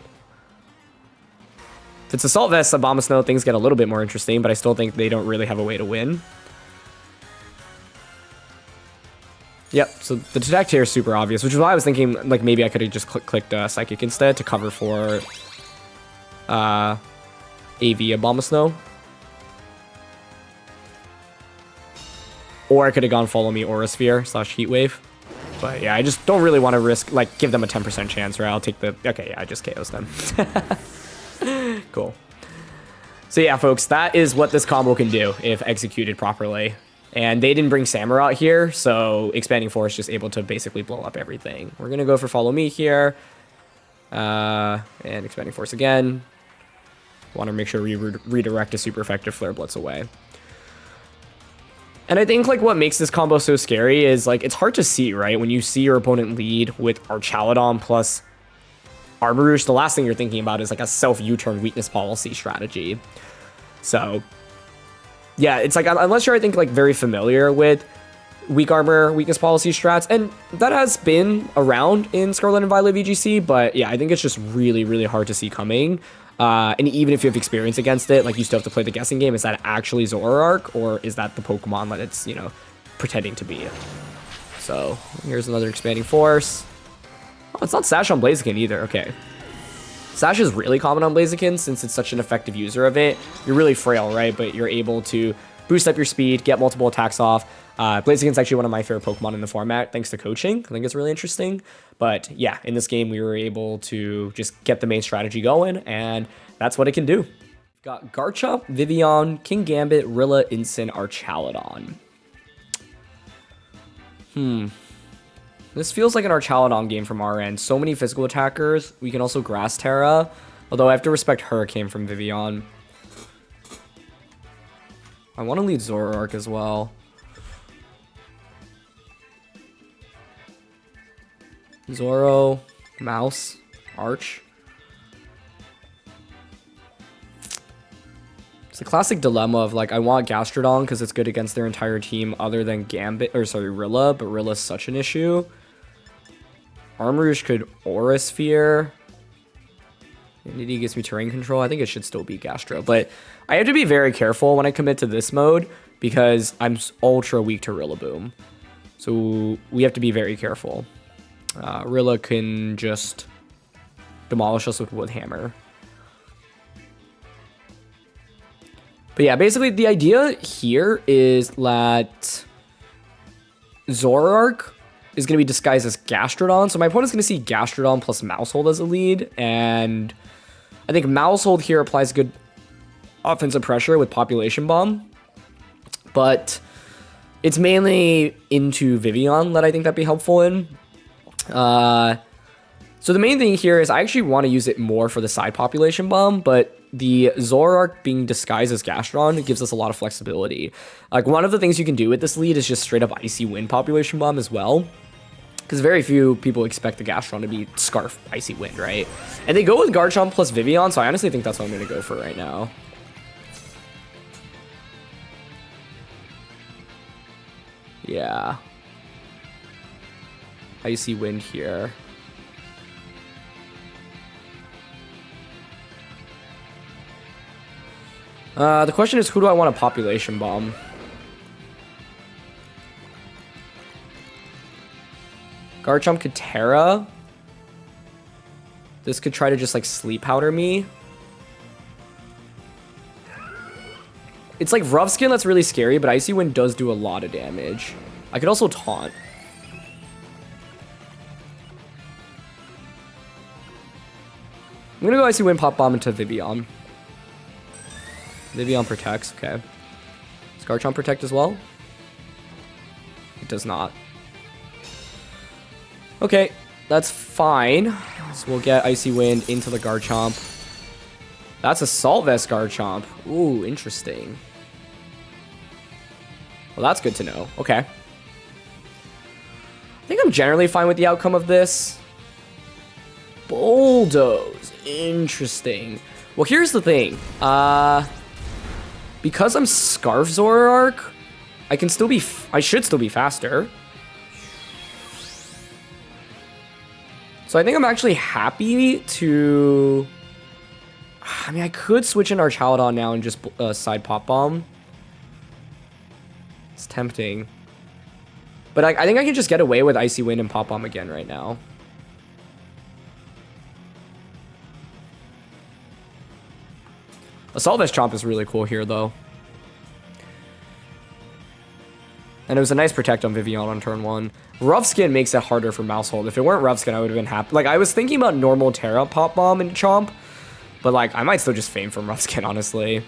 If it's Assault Vest, Abomasnow, things get a little bit more interesting, but I still think they don't really have a way to win. Yep, so the Detect here is super obvious, which is why I was thinking, like, maybe I could have just clicked Psychic instead to cover for AV Abomasnow. Or I could have gone Follow Me Aura Sphere / Heat Wave. But yeah, I just don't really want to risk, like, give them a 10% chance, right? I'll take the... Okay, yeah, I just KOs them. Cool. So yeah, folks, that is what this combo can do if executed properly. And they didn't bring Samurott here, so Expanding Force just able to basically blow up everything. We're going to go for Follow Me here. And Expanding Force again. Want to make sure we redirect a super effective Flare Blitz away. And I think, like, what makes this combo so scary is, like, it's hard to see, right? When you see your opponent lead with Archaladon plus Armarouge, the last thing you're thinking about is, like, a self U-turn weakness policy strategy. So, yeah, it's like, unless you're, I think, like, very familiar with weak armor, weakness policy strats, and that has been around in Scarlet and Violet VGC, but yeah, I think it's just really, really hard to see coming. And even if you have experience against it, like, you still have to play the guessing game. Is that actually Zoroark, or is that the Pokemon that it's, you know, pretending to be? So, here's another Expanding Force. Oh, it's not Sash on Blaziken either. Okay. Sash is really common on Blaziken since it's such an effective user of it. You're really frail, right? But you're able to boost up your speed, get multiple attacks off. Blaziken's actually one of my favorite Pokemon in the format, thanks to coaching. I think it's really interesting. But yeah, in this game, we were able to just get the main strategy going, and that's what it can do. We've got Garchomp, Vivillon, Kingambit, Rilla, Incin, Archaladon. This feels like an Archaladon game from our end. So many physical attackers. We can also Grass Tera, although I have to respect Hurricane from Vivillon. I want to lead Zoroark as well. Zoro, Mouse, Arch. It's a classic dilemma of, like, I want Gastrodon because it's good against their entire team other than Rilla, but Rilla's such an issue. Armarouge could Aura Sphere. Entity gives me terrain control. I think it should still be Gastro, but I have to be very careful when I commit to this mode because I'm ultra weak to Rillaboom. So we have to be very careful. Rilla can just demolish us with Wood Hammer. But yeah, basically the idea here is that Zoroark is going to be disguised as Gastrodon. So my opponent's going to see Gastrodon plus Maushold as a lead. And I think Maushold here applies good offensive pressure with Population Bomb. But it's mainly into Vivillon that I think that'd be helpful in. So the main thing here is I actually want to use it more for the side Population Bomb, but the Zoroark being disguised as Gastrodon gives us a lot of flexibility. Like, one of the things you can do with this lead is just straight up Icy Wind Population Bomb as well. Because very few people expect the Gastrodon to be Scarf Icy Wind, right? And they go with Garchomp plus Vivillon, so I honestly think that's what I'm going to go for right now. Yeah. Icy Wind here. The question is, who do I want to Population Bomb? Garchomp could Tera. This could try to just like Sleep Powder me. It's like Rough Skin that's really scary, but Icy Wind does do a lot of damage. I could also Taunt. I'm gonna go Icy Wind Pop Bomb into Vivillon. Vivillon protects, okay. Does Garchomp protect as well? It does not. Okay, that's fine. So we'll get Icy Wind into the Garchomp. That's Assault Vest Garchomp. Ooh, interesting. Well, that's good to know. Okay. I think I'm generally fine with the outcome of this. Bulldoze. Interesting. Well, here's the thing. Because I'm Scarf Zoroark, I can still be... I should still be faster. So I think I'm actually happy to... I mean, I could switch in Archaladon now and just side Pop Bomb. It's tempting. But I think I can just get away with Icy Wind and Pop Bomb again right now. Assault Vest Chomp is really cool here, though. And it was a nice protect on Vivillon on turn 1. Rough Skin makes it harder for Maushold. If it weren't Rough Skin, I would have been happy. Like, I was thinking about normal Tera Pop Bomb and Chomp. But, like, I might still just Fame from Rough Skin, honestly.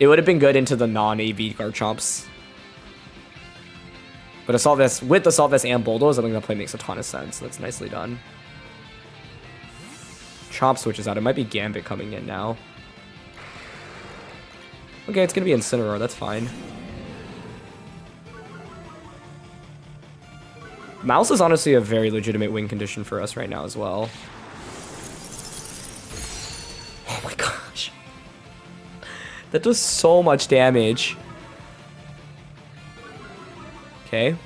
It would have been good into the non-AV Garchomps. But Assault Vest, with Assault Vest and Bulldoze, I think that play makes a ton of sense. That's nicely done. Chomp switches out. It might be Gambit coming in now. Okay, it's going to be Incineroar. That's fine. Mouse is honestly a very legitimate win condition for us right now as well. Oh my gosh. That does so much damage. Okay.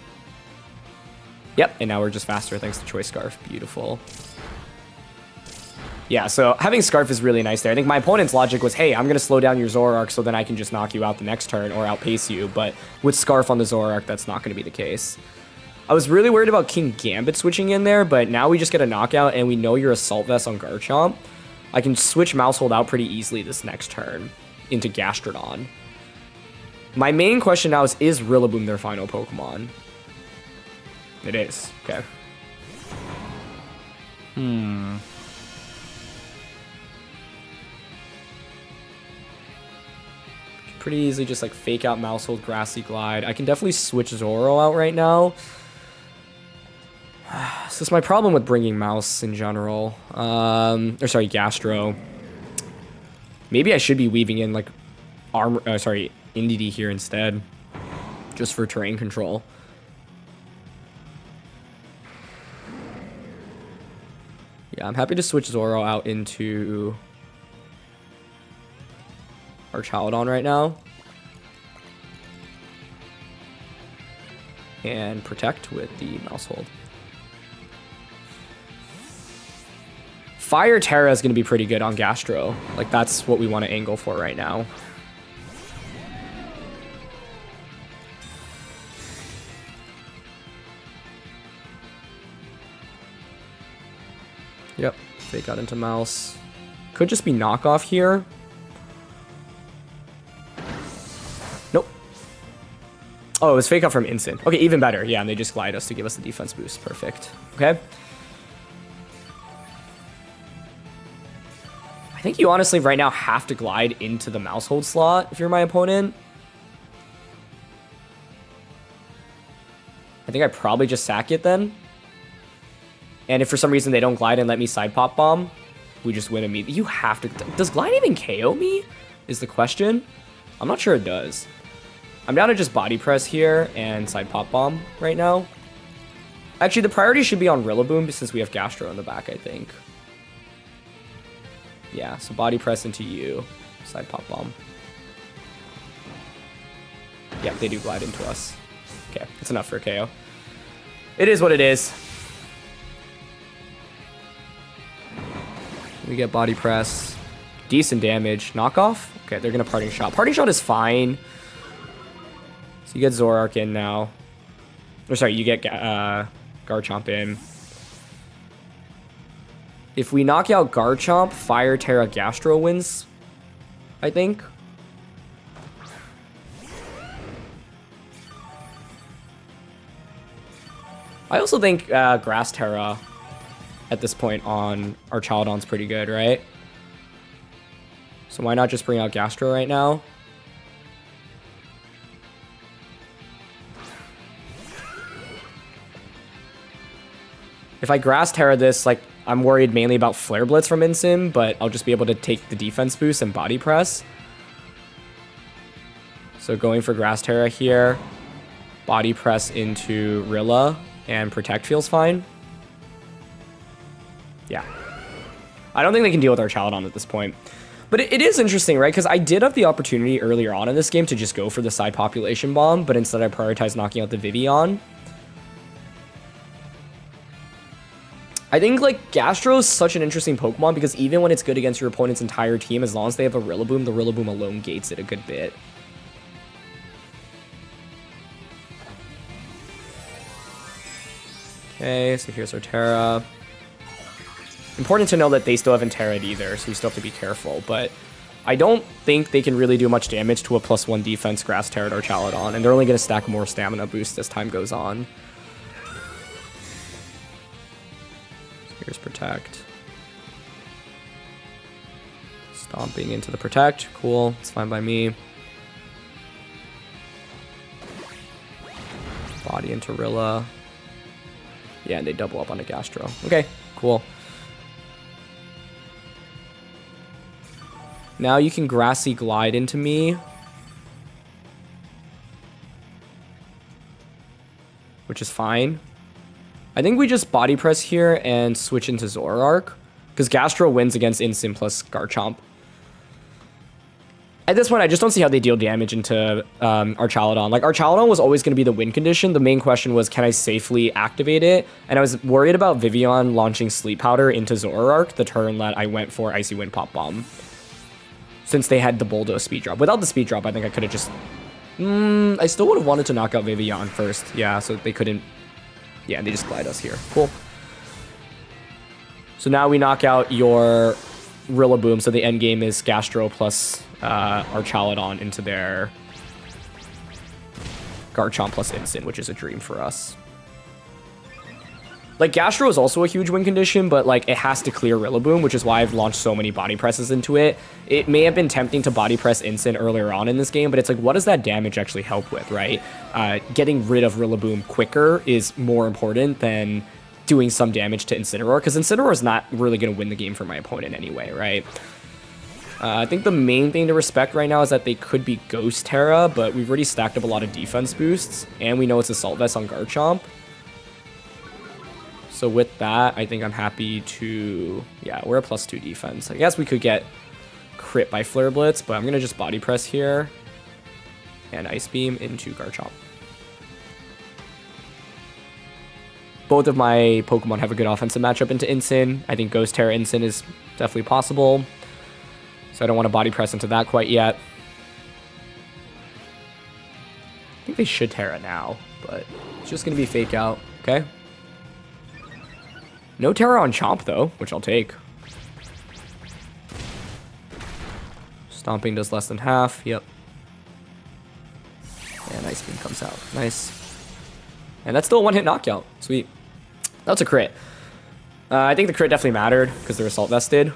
Yep, and now we're just faster thanks to Choice Scarf. Beautiful. Yeah, so having Scarf is really nice there. I think my opponent's logic was, hey, I'm going to slow down your Zoroark so then I can just knock you out the next turn or outpace you. But with Scarf on the Zoroark, that's not going to be the case. I was really worried about King Gambit switching in there, but now we just get a knockout and we know you're Assault Vest on Garchomp. I can switch Maushold out pretty easily this next turn into Gastrodon. My main question now is Rillaboom their final Pokemon? It is. Okay. Pretty easily just like fake out Maushold, Grassy Glide. I can definitely switch Zoro out right now. This is my problem with bringing Mouse in general. Or sorry, Gastro. Maybe I should be weaving in like Indeedee here instead. Just for terrain control. Yeah, I'm happy to switch Zoro out into Archaladon right now. And protect with the Maushold. Fire Tera is going to be pretty good on Gastro. Like, that's what we want to angle for right now. Yep, fake out into Mouse. Could just be knockoff here. Nope. Oh, it was fake out from Instant. Okay, even better. Yeah, and they just glide us to give us the defense boost. Perfect. Okay. I think you honestly right now have to glide into the Maushold slot if you're my opponent. I think I probably just sack it then. And if for some reason they don't glide and let me side pop bomb, we just win immediately. You have to... Does glide even KO me? Is the question. I'm not sure it does. I'm down to just body press here and side pop bomb right now. Actually, the priority should be on Rillaboom since we have Gastro in the back, I think. Yeah, so body press into you. Side pop bomb. Yeah, they do glide into us. Okay, it's enough for a KO. It is what it is. We get body press. Decent damage. Knockoff? Okay, they're going to parting shot. Parting shot is fine. So you get Zoroark in now. Or sorry, you get Garchomp in. If we knock out Garchomp, Fire Tera Gastro wins, I think. I also think Grass Tera at this point on our Chaldon's pretty good, right? So why not just bring out Gastro right now? If I Grass Tera this, like, I'm worried mainly about Flare Blitz from Incin, but I'll just be able to take the defense boost and body press. So going for Grass Tera here, body press into Rilla, and Protect feels fine. Yeah. I don't think they can deal with our Chaladon at this point. But it is interesting, right? Because I did have the opportunity earlier on in this game to just go for the side Population Bomb, but instead I prioritized knocking out the Vivillon. I think, like, Gastro is such an interesting Pokemon because even when it's good against your opponent's entire team, as long as they have a Rillaboom, the Rillaboom alone gates it a good bit. Okay, so here's our Tera. Important to know that they still haven't Tera'd either, so we still have to be careful, but I don't think they can really do much damage to a +1 defense Grass Tera'd or Chaladon, and they're only going to stack more stamina boost as time goes on. So here's Protect. Stomping into the Protect. Cool, it's fine by me. Body into Rilla. Yeah, and they double up on a Gastro. Okay, cool. Now you can Grassy Glide into me. Which is fine. I think we just body press here and switch into Zoroark. Because Gastro wins against Incin plus Garchomp. At this point, I just don't see how they deal damage into our Chaladon. Like, our Chaladon was always going to be the win condition. The main question was, can I safely activate it? And I was worried about Vivillon launching Sleep Powder into Zoroark the turn that I went for Icy Wind Pop Bomb. Since they had the Bulldoze speed drop. Without the speed drop, I think I could have just... I still would have wanted to knock out Vivillon first. Yeah, so they couldn't... Yeah, they just glide us here. Cool. So now we knock out your Rillaboom. So the end game is Gastro plus our Chaladon into their Garchomp plus Incin, which is a dream for us. Like, Gastro is also a huge win condition, but, like, it has to clear Rillaboom, which is why I've launched so many body presses into it. It may have been tempting to body press Incin earlier on in this game, but it's like, what does that damage actually help with, right? Getting rid of Rillaboom quicker is more important than doing some damage to Incineroar, because Incineroar is not really going to win the game for my opponent anyway, right? I think the main thing to respect right now is that they could be Ghost Tera, but we've already stacked up a lot of defense boosts, and we know it's Assault Vest on Garchomp. So with that, I think I'm happy to... Yeah, we're a +2 defense. I guess we could get crit by Flare Blitz, but I'm going to just body press here and Ice Beam into Garchomp. both of my Pokemon have a good offensive matchup into Incin. I think Ghost Tera Incin is definitely possible. So I don't want to body press into that quite yet. I think they should Tera now, but it's just going to be Fake Out, okay? No Tera on Chomp, though, which I'll take. Stomping does less than half, yep. And Ice Beam comes out, nice. And that's still a one-hit knockout, sweet. That's a crit. I think the crit definitely mattered because they're Assault Vested.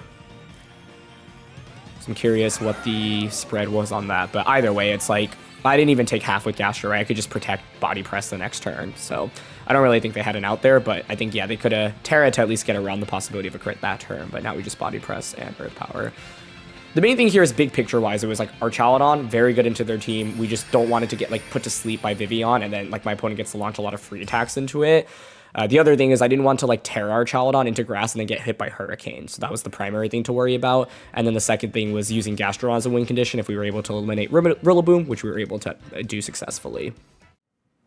So I'm curious what the spread was on that, but either way, it's like, I didn't even take half with Gastro, right? I could just protect Body Press the next turn. So I don't really think they had an out there, but I think, yeah, they could have Tera to at least get around the possibility of a crit that turn, but now we just Body Press and Earth Power. The main thing here is big picture-wise, it was like Archaladon, very good into their team. We just don't want it to get like put to sleep by Vivian, and then like my opponent gets to launch a lot of free attacks into it. The other thing is I didn't want to like Tera Archaladon into grass and then get hit by Hurricane. So that was the primary thing to worry about. And then the second thing was using Gastrodon as a win condition if we were able to eliminate Rillaboom, which we were able to do successfully.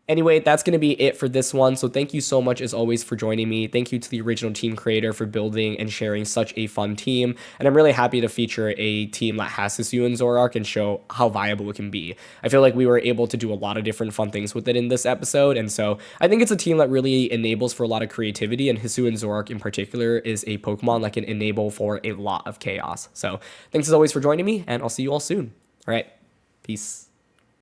Anyway, that's going to be it for this one. So thank you so much as always for joining me. Thank you to the original team creator for building and sharing such a fun team. And I'm really happy to feature a team that has Hisuian Zoroark and show how viable it can be. I feel like we were able to do a lot of different fun things with it in this episode. And so I think it's a team that really enables for a lot of creativity. And Hisuian Zoroark in particular is a Pokemon that can enable for a lot of chaos. So thanks as always for joining me, and I'll see you all soon. All right, peace.